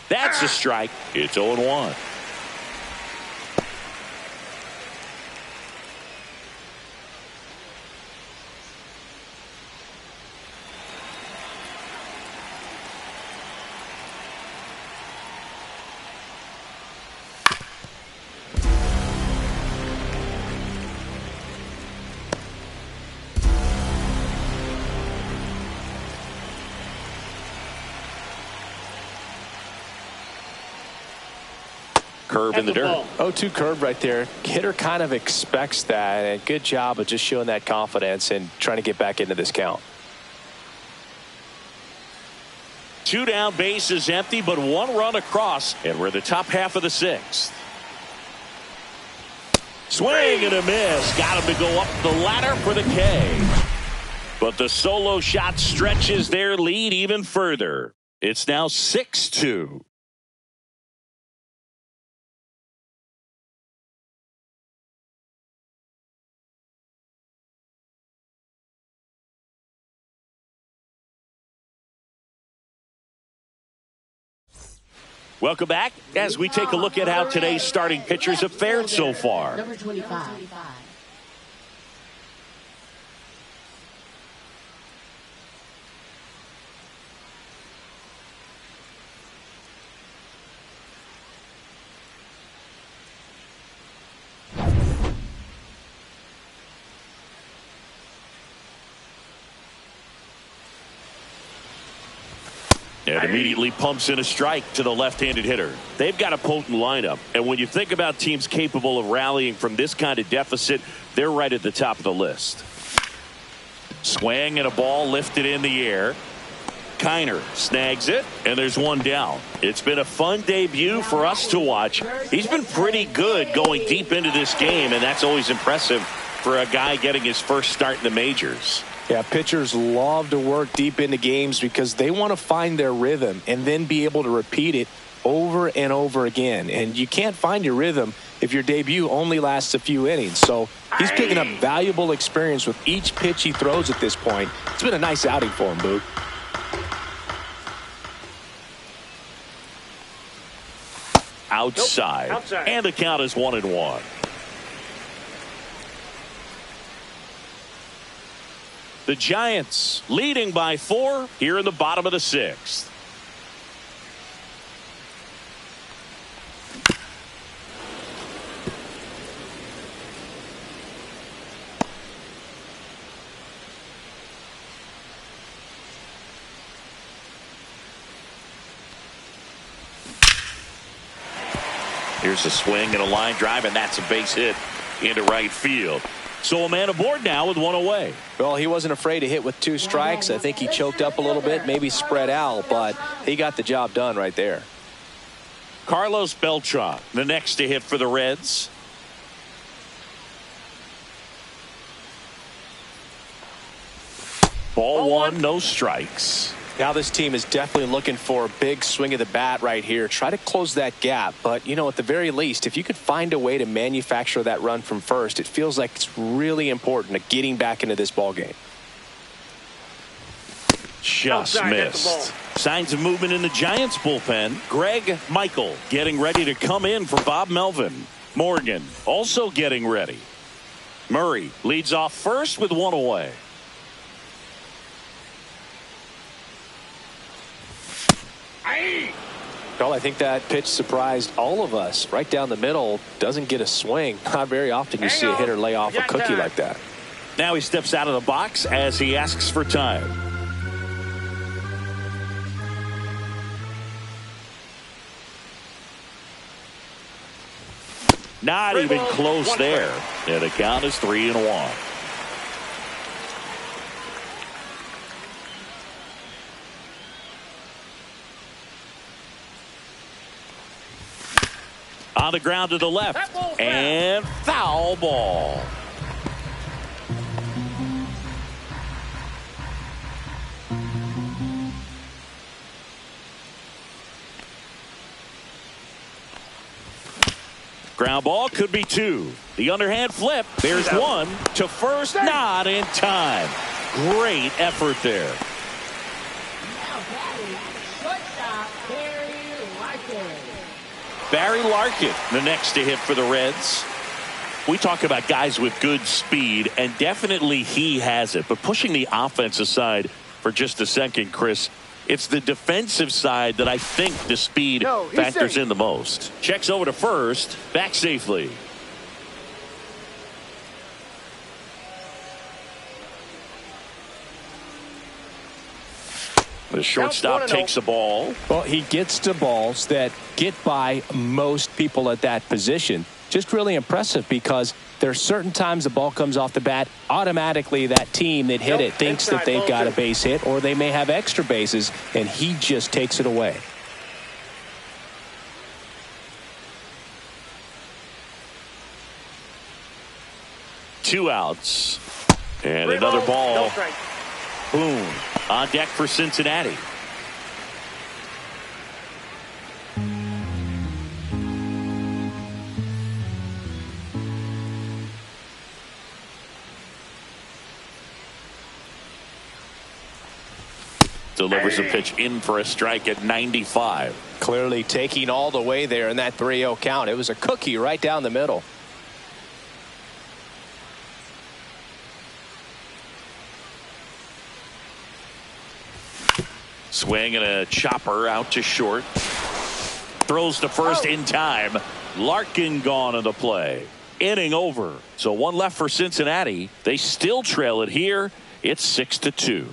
That's a strike. It's 0-1. Curve in the dirt. 0-2 curve right there. Hitter kind of expects that, and good job of just showing that confidence and trying to get back into this count. 2 down, base is empty, but 1 run across, and we're the top half of the 6th. Swing and a miss. Got him to go up the ladder for the K. But the solo shot stretches their lead even further. It's now 6-2. Welcome back as we take a look at how today's starting pitchers have fared so far. Number 25. And immediately pumps in a strike to the left-handed hitter. They've got a potent lineup. And when you think about teams capable of rallying from this kind of deficit, they're right at the top of the list. Swing and a ball lifted in the air. Kiner snags it, and there's one down. It's been a fun debut for us to watch. He's been pretty good going deep into this game, and that's always impressive for a guy getting his first start in the majors. Yeah, pitchers love to work deep into games because they want to find their rhythm and then be able to repeat it over and over again. And you can't find your rhythm if your debut only lasts a few innings. So he's picking up valuable experience with each pitch he throws at this point. It's been a nice outing for him, Boog. Outside. And the count is 1-1. The Giants leading by 4 here in the bottom of the 6th. Here's a swing and a line drive, and that's a base hit into right field. So a man aboard now with one away. Well, he wasn't afraid to hit with 2 strikes. I think he choked up a little bit, maybe spread out, but he got the job done right there. Carlos Beltran, the next to hit for the Reds. Ball 1, no strikes. Now this team is definitely looking for a big swing of the bat right here. Try to close that gap. But, you know, at the very least, if you could find a way to manufacture that run from first, it feels like it's really important to getting back into this ball game. Just missed. Signs of movement in the Giants bullpen. Greg Michael getting ready to come in for Bob Melvin. Morgan also getting ready. Murray leads off first with one away. Well, I think that pitch surprised all of us. Right down the middle, doesn't get a swing. Not very often you see a hitter lay off a cookie like that. Now he steps out of the box as he asks for time. Not even close there. And the count is 3-1. On the ground to the left. And foul ball. Ground ball could be 2. The underhand flip. There's 1 to first. Not in time. Great effort there. Barry Larkin, the next to hit for the Reds. We talk about guys with good speed, and definitely he has it. But pushing the offense aside for just a second, Chris, it's the defensive side that I think the speed factors in the most. Checks over to first, back safely. The shortstop takes the ball. Well, he gets to balls that get by most people at that position. Just really impressive because there are certain times the ball comes off the bat, automatically that team that hit it thinks that they've got a base hit or they may have extra bases, and he just takes it away. Two outs. And another ball. Boom. On deck for Cincinnati. Delivers a pitch in for a strike at 95. Clearly taking all the way there in that 3-0 count. It was a cookie right down the middle. Swing and a chopper out to short. Throws to first in time. Larkin gone on the play. Inning over. So one left for Cincinnati. They still trail it here. It's 6-2.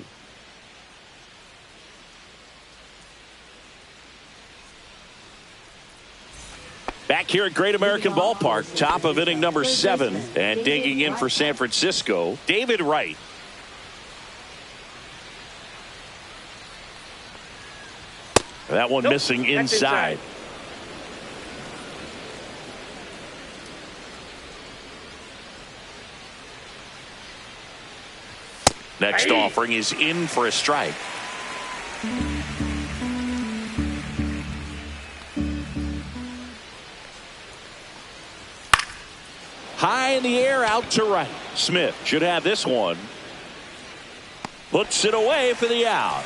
Back here at Great American Ballpark, top of inning number 7, and digging in for San Francisco, David Wright. That one missing inside. Next offering is in for a strike. High in the air, out to right. Smith should have this one. Puts it away for the out.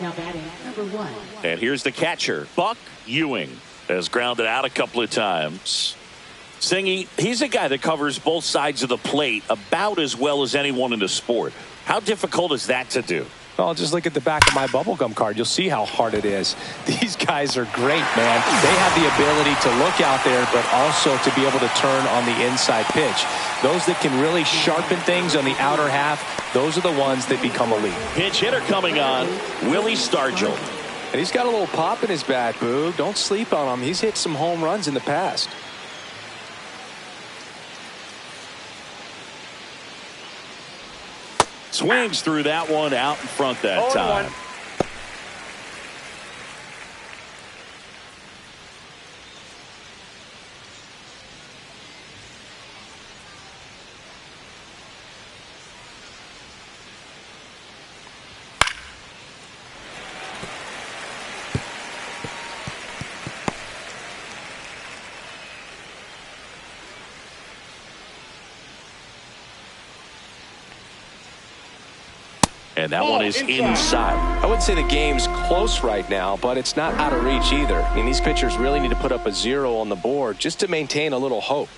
Now batting number 1. And here's the catcher, Buck Ewing, has grounded out a couple of times. Singy, he's a guy that covers both sides of the plate about as well as anyone in the sport. How difficult is that to do? Well, just look at the back of my bubblegum card. You'll see how hard it is. These guys are great, man. They have the ability to look out there, but also to be able to turn on the inside pitch. Those that can really sharpen things on the outer half, those are the ones that become elite. Pinch hitter coming on, Willie Stargell. And he's got a little pop in his bat, Boog. Don't sleep on him. He's hit some home runs in the past. Swings through that one, out in front that time. And that one is inside. I wouldn't say the game's close right now, but it's not out of reach either. I mean, these pitchers really need to put up a 0 on the board just to maintain a little hope.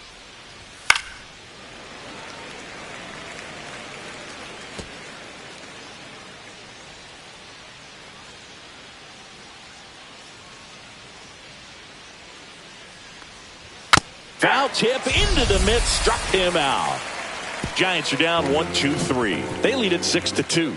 Foul tip into the mid, struck him out. Giants are down 1-2-3. They lead it 6-2.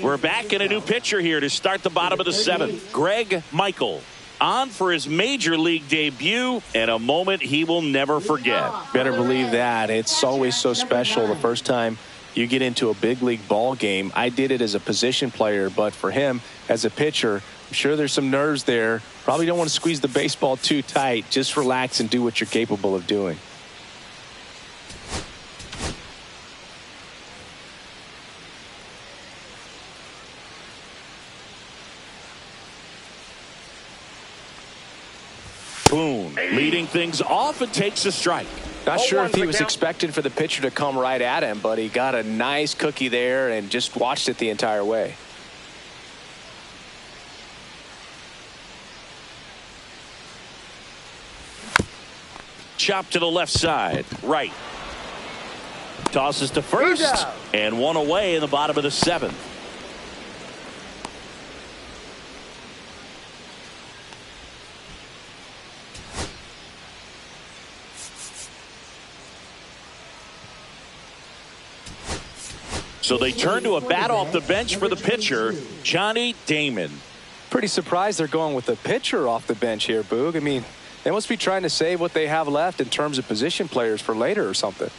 We're back in a new pitcher here to start the bottom of the 7th. Greg Michael on for his major league debut and a moment he will never forget. Better believe that. It's always so special the first time you get into a big league ball game. I did it as a position player, but for him as a pitcher, I'm sure there's some nerves there. Probably don't want to squeeze the baseball too tight. Just relax and do what you're capable of doing. Boone leading things off and takes a strike. Not sure if he was expecting for the pitcher to come right at him, but he got a nice cookie there and just watched it the entire way. Chop to the left side. Right. Tosses to first. And one away in the bottom of the 7th. So they turn to a bat off the bench for the pitcher, Johnny Damon. Pretty surprised they're going with the pitcher off the bench here, Boog. I mean, they must be trying to save what they have left in terms of position players for later or something.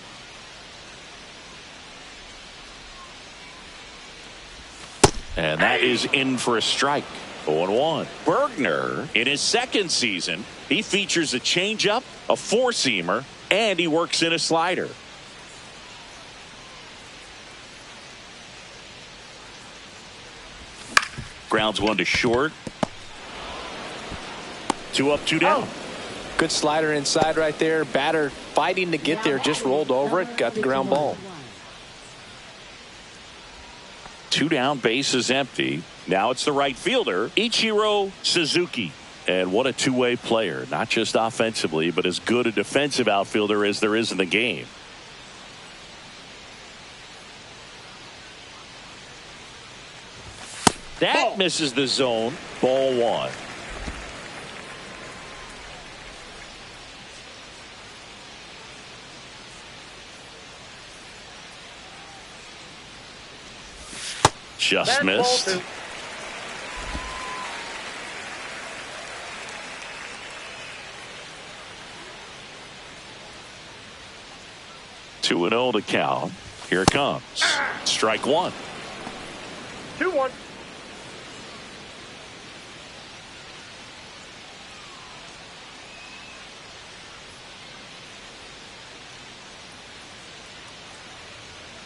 And that is in for a strike. 0-1. Bergner, in his second season, he features a changeup, a four-seamer, and he works in a slider. Grounds one to short. 2 up, 2 down. Good slider inside right there. Batter fighting to get there, just rolled over it, got the ground ball. 2 down, bases empty. Now it's the right fielder, Ichiro Suzuki. And what a two-way player, not just offensively, but as good a defensive outfielder as there is in the game. That misses the zone. Ball 1. Just missed. 2-0 to count. Here it comes. Strike 1. 2-1.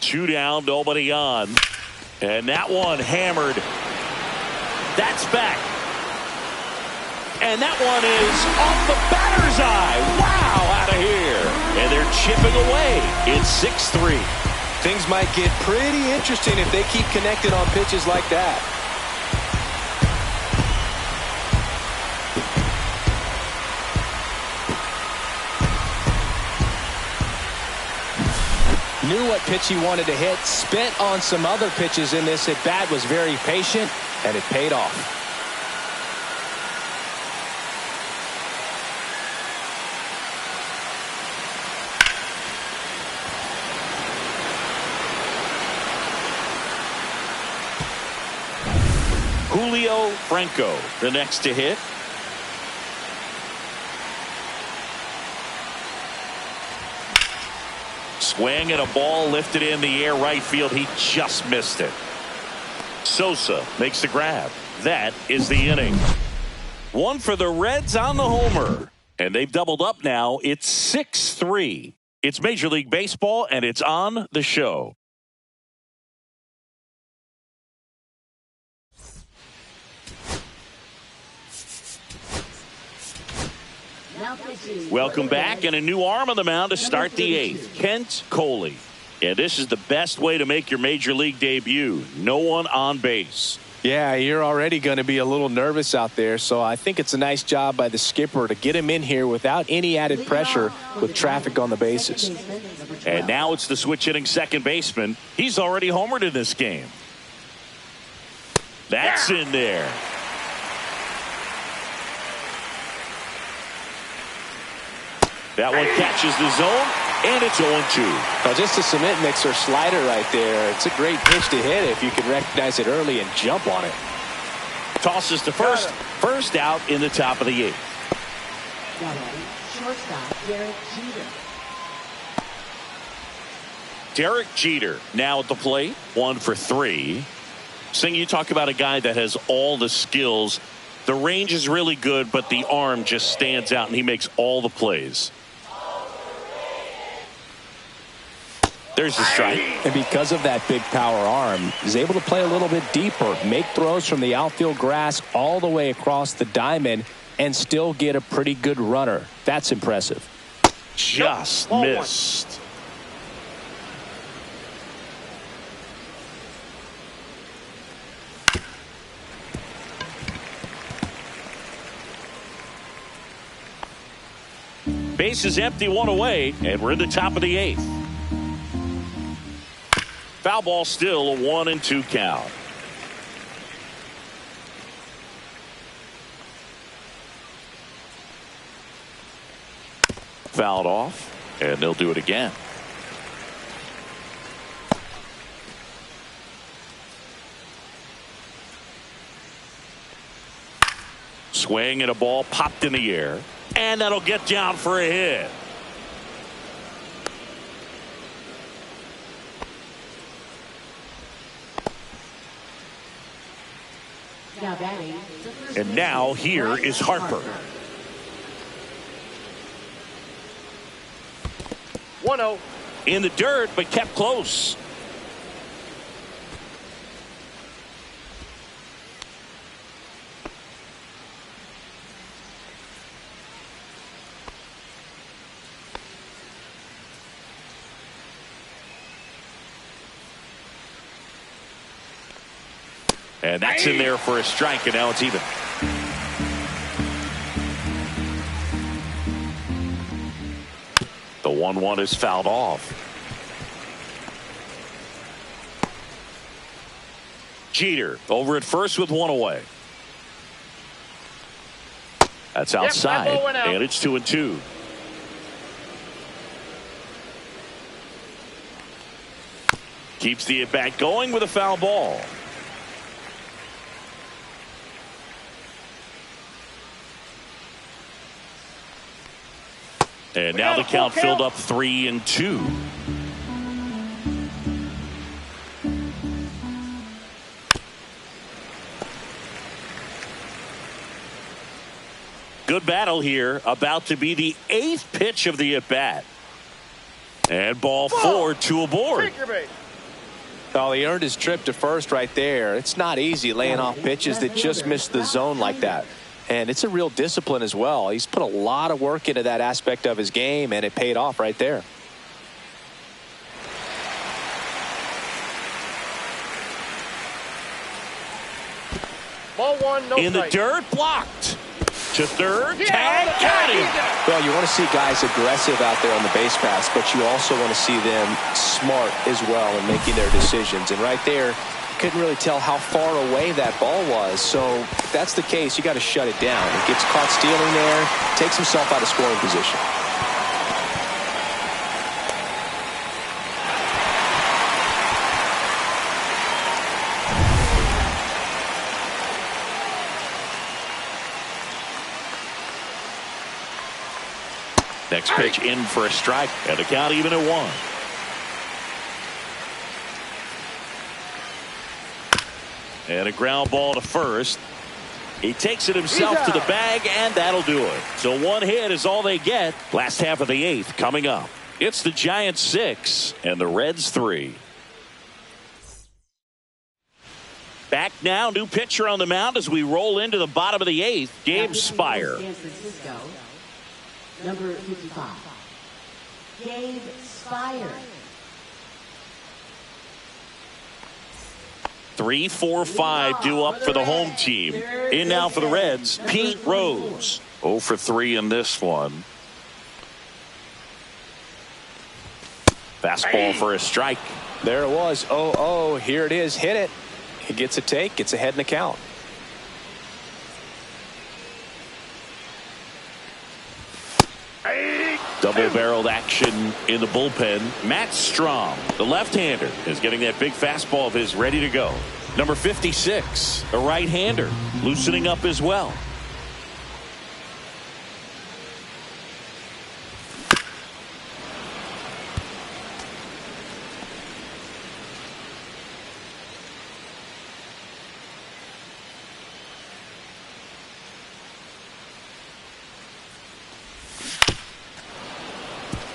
Two down, nobody on. And that one hammered. That's back. And that one is off the batter's eye. Wow, out of here. And they're chipping away. It's 6-3. Things might get pretty interesting if they keep connected on pitches like that. Knew what pitch he wanted to hit, spent on some other pitches in this at bat, was very patient, and it paid off. Julio Franco, the next to hit. Swing and a ball lifted in the air right field. He just missed it. Sosa makes the grab. That is the inning. One for the Reds on the homer. And they've doubled up now. It's 6-3. It's Major League Baseball, and it's on the show. Welcome back, and a new arm on the mound to start the 8th. Kent Coley. And this is the best way to make your Major League debut. No one on base. Yeah, you're already going to be a little nervous out there, so I think it's a nice job by the skipper to get him in here without any added pressure with traffic on the bases. And now it's the switch hitting second baseman. He's already homered in this game. That's in there. That one catches the zone, and it's 0-2. Well, just a cement mixer slider right there. It's a great pitch to hit if you can recognize it early and jump on it. Tosses to first. First out in the top of the 8th. Shortstop Derek Jeter. Derek Jeter now at the plate. 1 for 3. Sing, you talk about a guy that has all the skills. The range is really good, but the arm just stands out, and he makes all the plays. There's the strike. And because of that big power arm, he's able to play a little bit deeper, make throws from the outfield grass all the way across the diamond, and still get a pretty good runner. That's impressive. Just missed. Base is empty, 1 away, and we're in the top of the 8th. Foul ball still, a 1-2 count. Fouled off, and they'll do it again. Swing and a ball popped in the air, and that'll get down for a hit. And now here is Harper. 1-0. In the dirt, but kept close. And that's in there for a strike, and now it's even. The 1-1 is fouled off. Jeter over at first with one away. That's outside, and it's 2-2. Keeps the at-bat going with a foul ball. And now the count filled up 3-2. Good battle here. About to be the 8th pitch of the at-bat. And ball 4, 2 aboard. Oh, he earned his trip to first right there. It's not easy laying off pitches that just miss the zone like that. And it's a real discipline as well. He's put a lot of work into that aspect of his game, and it paid off right there. Ball 1, no in strike. the dirt, blocked. To third, tag, got him. Well, you want to see guys aggressive out there on the base paths, but you also want to see them smart as well in making their decisions. And right there, you couldn't really tell how far away that ball was. So if that's the case, you got to shut it down. He gets caught stealing there, takes himself out of scoring position. Next pitch in for a strike, and the count even at 1. And a ground ball to first. He takes it himself to the bag, and that'll do it. So 1 hit is all they get. Last half of the 8th coming up. It's the Giants 6 and the Reds 3. Back now, new pitcher on the mound as we roll into the bottom of the 8th. Gabe Spire. Number 55, Gabe Spire. 3, 4, 5 due up for the home team. In now for the Reds, Pete Rose. 0 for 3 in this one. Fastball for a strike. There it was. 0-0. Here it is. Hit it. He gets a take. Gets ahead in the count. Double-barreled action in the bullpen. Matt Strom, the left-hander, is getting that big fastball of his ready to go. Number 56, a right-hander, loosening up as well.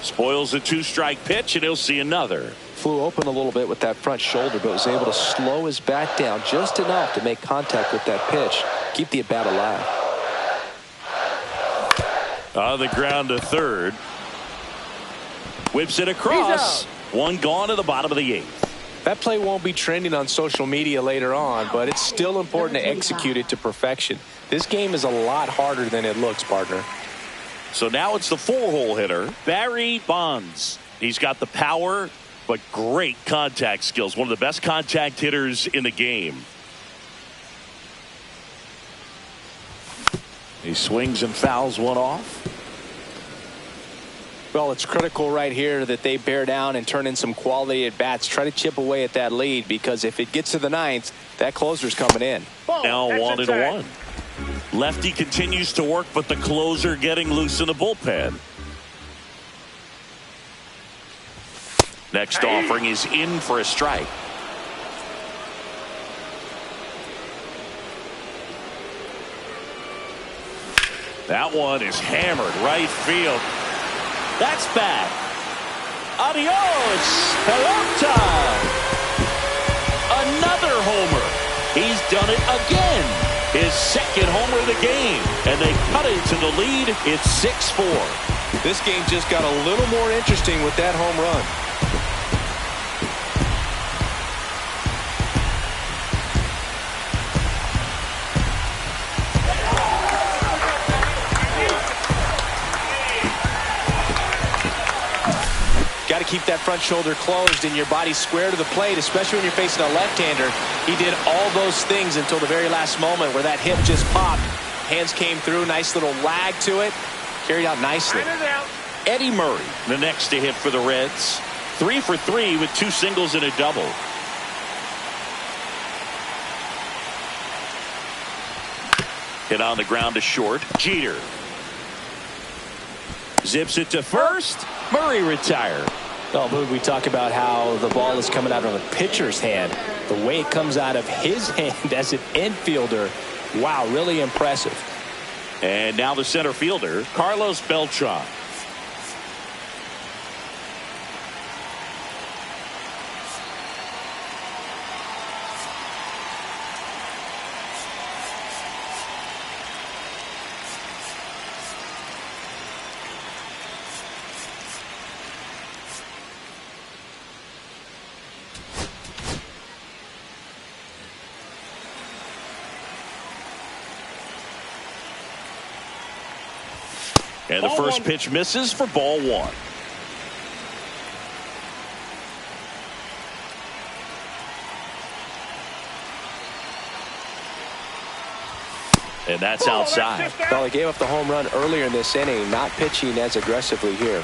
Spoils a 2-strike pitch, and he'll see another. Flew open a little bit with that front shoulder, but was able to slow his bat down just enough to make contact with that pitch. Keep the at-bat alive. On the ground to third. Whips it across. 1 gone to the bottom of the 8th. That play won't be trending on social media later on, but it's still important to execute it to perfection. This game is a lot harder than it looks, partner. So now it's the 4-hole hitter, Barry Bonds. He's got the power, but great contact skills. One of the best contact hitters in the game. He swings and fouls one off. Well, it's critical right here that they bear down and turn in some quality at bats. Try to chip away at that lead, because if it gets to the 9th, that closer's coming in. Now 1-1. Lefty continues to work, but the closer getting loose in the bullpen. Next offering is in for a strike. That one is hammered right field. That's bad. Adios, pelota. Another homer. He's done it again. His 2nd homer of the game, and they cut into the lead. It's 6-4. This game just got a little more interesting with that home run. keep that front shoulder closed and your body square to the plate, especially when you're facing a left-hander. He did all those things until the very last moment where that hip just popped. Hands came through, nice little lag to it. Carried out nicely. Eddie Murray, the next to hit for the Reds. 3 for 3 with 2 singles and a double. Hit on the ground to short. Jeter zips it to first. Murray retired. Oh, Boog, we talk about how the ball is coming out of a pitcher's hand. The way it comes out of his hand as an infielder, wow, really impressive. And now the center fielder, Carlos Beltran. And the first pitch misses for ball 1. And that's outside. Well, he gave up the home run earlier in this inning, not pitching as aggressively here.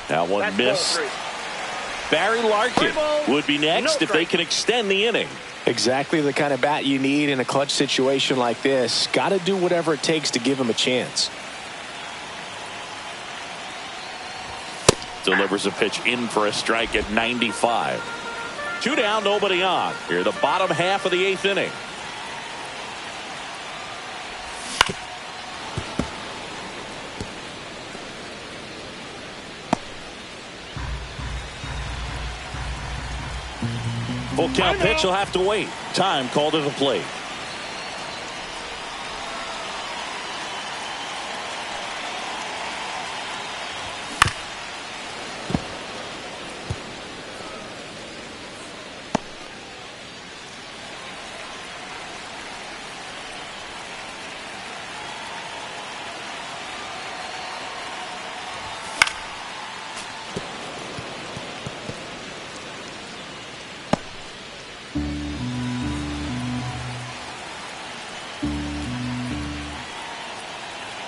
That one missed. Barry Larkin would be next if they can extend the inning. Exactly the kind of bat you need in a clutch situation like this. Got to do whatever it takes to give him a chance. Delivers a pitch in for a strike at 95. 2 down, nobody on. Here, the bottom half of the 8th inning. Full count pitch will have to wait. Time called at the plate.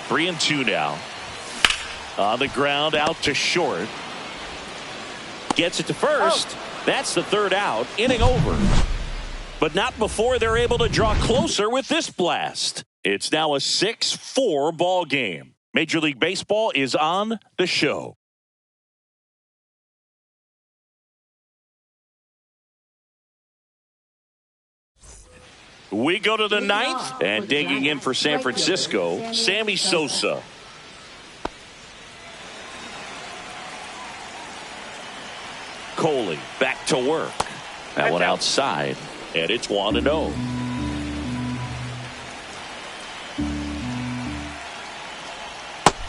Three and 2 now. On the ground, out to short. Gets it to first. That's the 3rd out. Inning over. But not before they're able to draw closer with this blast. It's now a 6-4 ball game. Major League Baseball is on the show. We go to the 9th, and digging in for San Francisco, Sammy Sosa. Coley back to work. That one outside, and it's 1-0.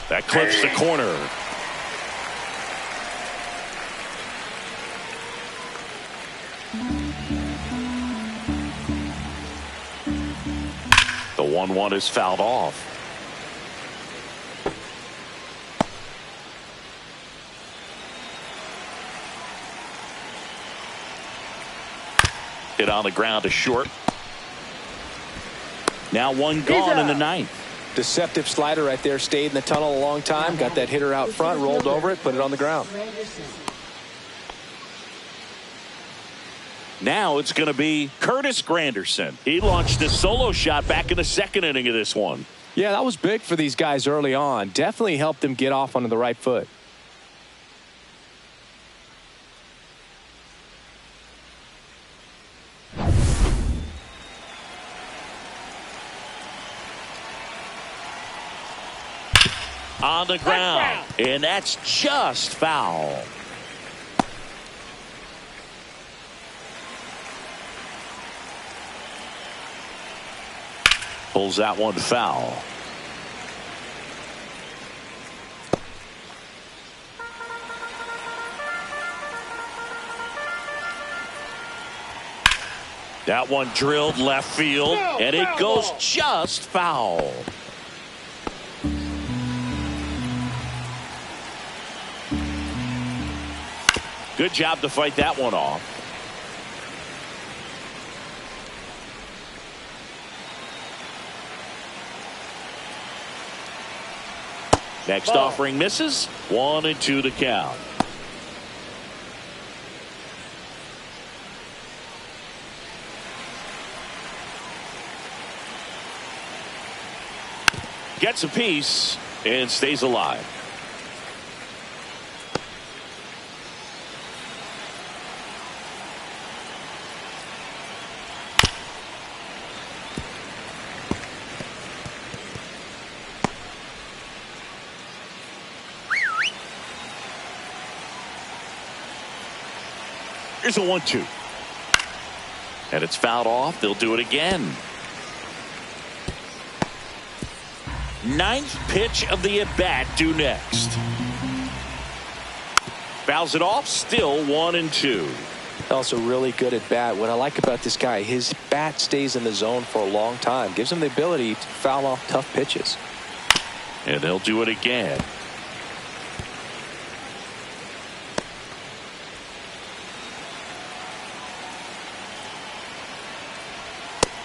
That clips the corner. The 1-1 is fouled off. Hit on the ground to short. Now one gone in the 9th. Deceptive slider right there. Stayed in the tunnel a long time. Got that hitter out front. Rolled over it. Put it on the ground. Now it's going to be Curtis Granderson. He launched a solo shot back in the 2nd inning of this one. Yeah, that was big for these guys early on. Definitely helped them get off onto the right foot. On the ground, and that's just foul. Pulls that one foul. That one drilled left field, and it goes just foul. Good job to fight that one off. Next offering misses. 1-2 to count. Gets a piece and stays alive. Here's a 1-2. And it's fouled off. They'll do it again. Ninth pitch of the at-bat due next. Fouls it off. Still 1-2. Also really good at bat. What I like about this guy, his bat stays in the zone for a long time. Gives him the ability to foul off tough pitches. And they'll do it again.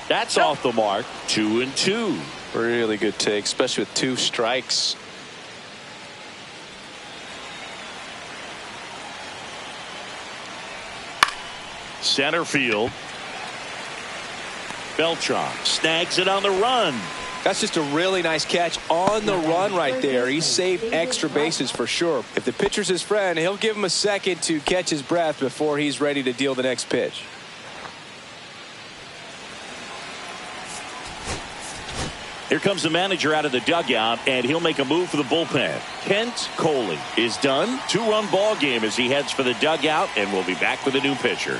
That's off the mark. 2-2. Really good take, especially with 2 strikes. Center field. Beltran snags it on the run. That's just a really nice catch on the run right there. He saved extra bases for sure. If the pitcher's his friend, he'll give him a second to catch his breath before he's ready to deal the next pitch. Here comes the manager out of the dugout, and he'll make a move for the bullpen. Kent Coley is done. 2-run ball game as he heads for the dugout, and we'll be back with a new pitcher.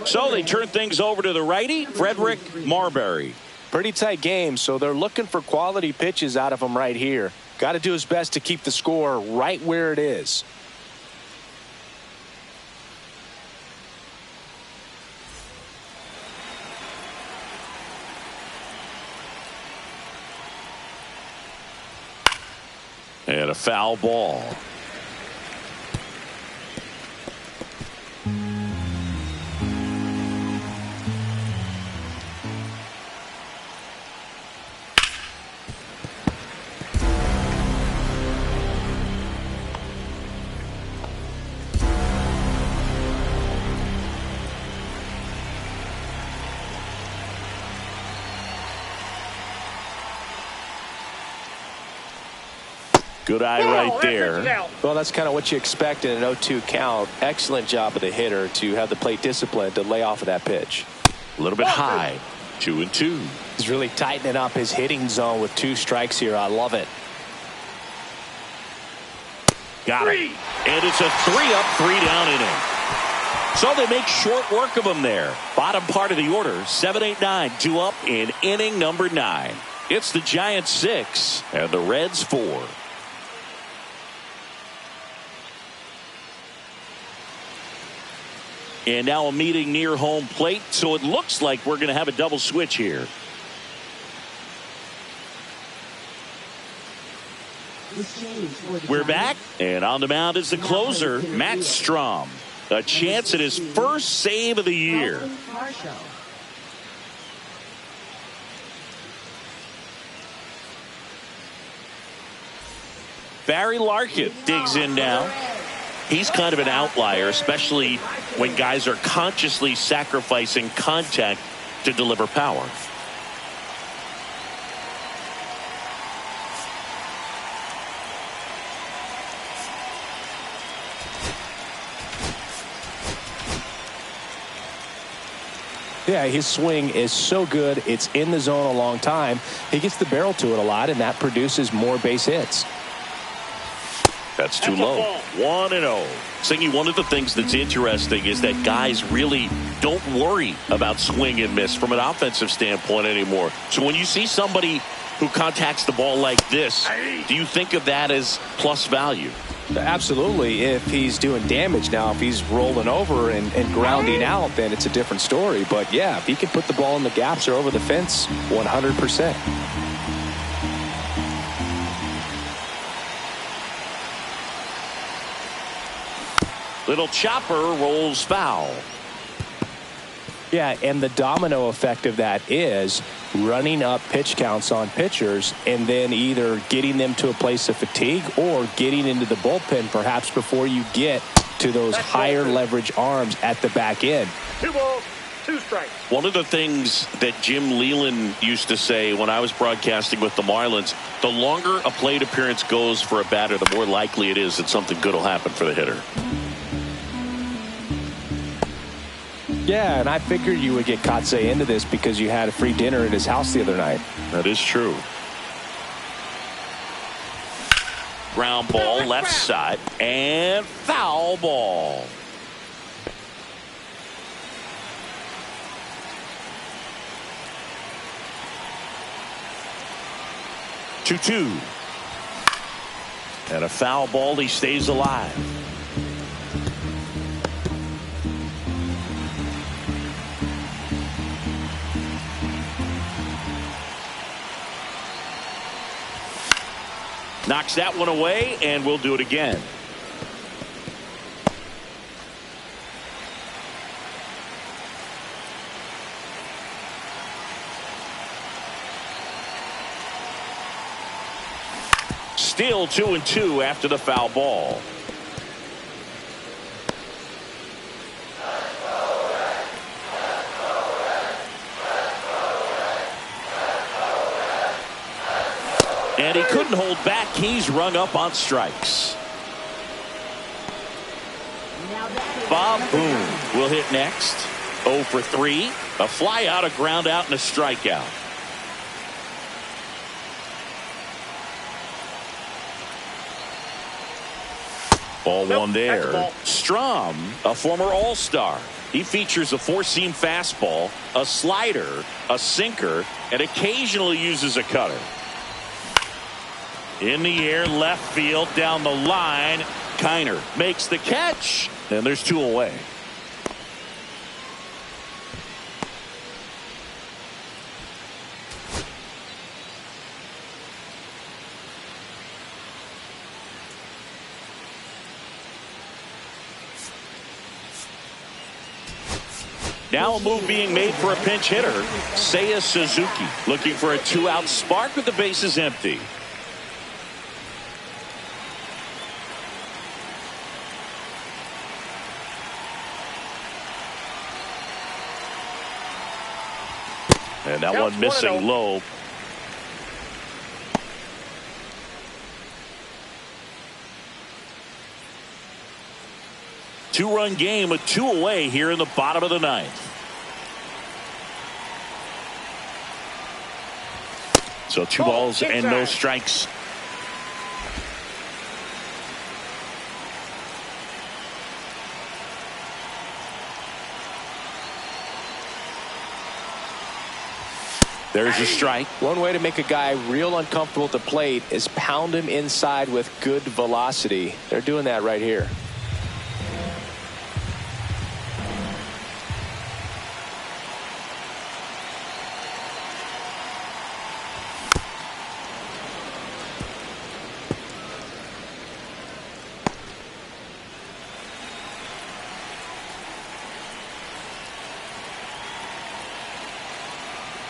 So they turn things over to the righty, Frederick Marbury. Pretty tight game, so they're looking for quality pitches out of him right here. Got to do his best to keep the score right where it is. And a foul ball. Good eye right there. Well, that's kind of what you expect in an 0-2 count. Excellent job of the hitter to have the plate discipline to lay off of that pitch. A little bit high. 2-2. He's really tightening up his hitting zone with 2 strikes here. I love it. Got it. And it's a 3-up, 3-down inning. So they make short work of him there. Bottom part of the order. 7-8-9. 2 up in inning number 9. It's the Giants 6 and the Reds 4. And now a meeting near home plate, so it looks like we're going to have a double switch here. We're back, and on the mound is the closer, Matt Strom. A chance at his first save of the year. Barry Larkin digs in now. He's kind of an outlier, especially when guys are consciously sacrificing contact to deliver power. Yeah, his swing is so good. It's in the zone a long time. He gets the barrel to it a lot, and that produces more base hits. That's too low. 1-0. Singy, one of the things that's interesting is that guys really don't worry about swing and miss from an offensive standpoint anymore. So when you see somebody who contacts the ball like this, do you think of that as plus value? Absolutely, if he's doing damage. Now, if he's rolling over and grounding out, then it's a different story. But, yeah, if he can put the ball in the gaps or over the fence, 100%. Little chopper rolls foul. Yeah, and the domino effect of that is running up pitch counts on pitchers and then either getting them to a place of fatigue or getting into the bullpen perhaps before you get to those higher leverage arms at the back end. 2 balls, 2 strikes. One of the things that Jim Leland used to say when I was broadcasting with the Marlins, the longer a plate appearance goes for a batter, the more likely it is that something good will happen for the hitter. Yeah, and I figured you would get Kotsay into this because you had a free dinner at his house the other night. That is true. Ground ball left side and foul ball. Two. And a foul ball. He stays alive. Knocks that one away, and we'll do it again. Still 2-2 after the foul ball. And he couldn't hold back. He's rung up on strikes. Bob Boone will hit next. 0 for 3. A fly out, a ground out, and a strikeout. Ball one there. Strom, a former All-Star. He features a 4-seam fastball, a slider, a sinker, and occasionally uses a cutter. In the air, left field, down the line. Kiner makes the catch, and there's 2 away. Now a move being made for a pinch hitter. Seiya Suzuki looking for a 2-out spark with the bases empty. And that one missing low. Two-run game with 2 away here in the bottom of the 9th. So 2 balls and no strikes. There's a strike. One way to make a guy real uncomfortable at the plate is pound him inside with good velocity. They're doing that right here.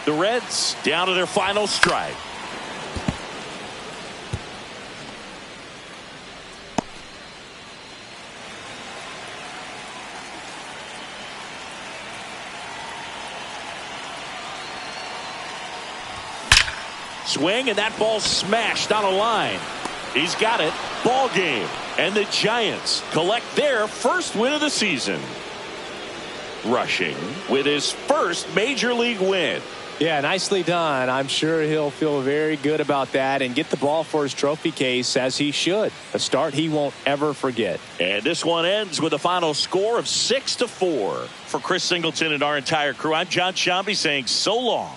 The Reds down to their final strike. Swing, and that ball smashed on a line. He's got it. Ball game. And the Giants collect their first win of the season. Rushing with his first major league win. Yeah, nicely done. I'm sure he'll feel very good about that and get the ball for his trophy case, as he should. A start he won't ever forget. And this one ends with a final score of 6-4. For Chris Singleton and our entire crew, I'm John Shambi saying so long.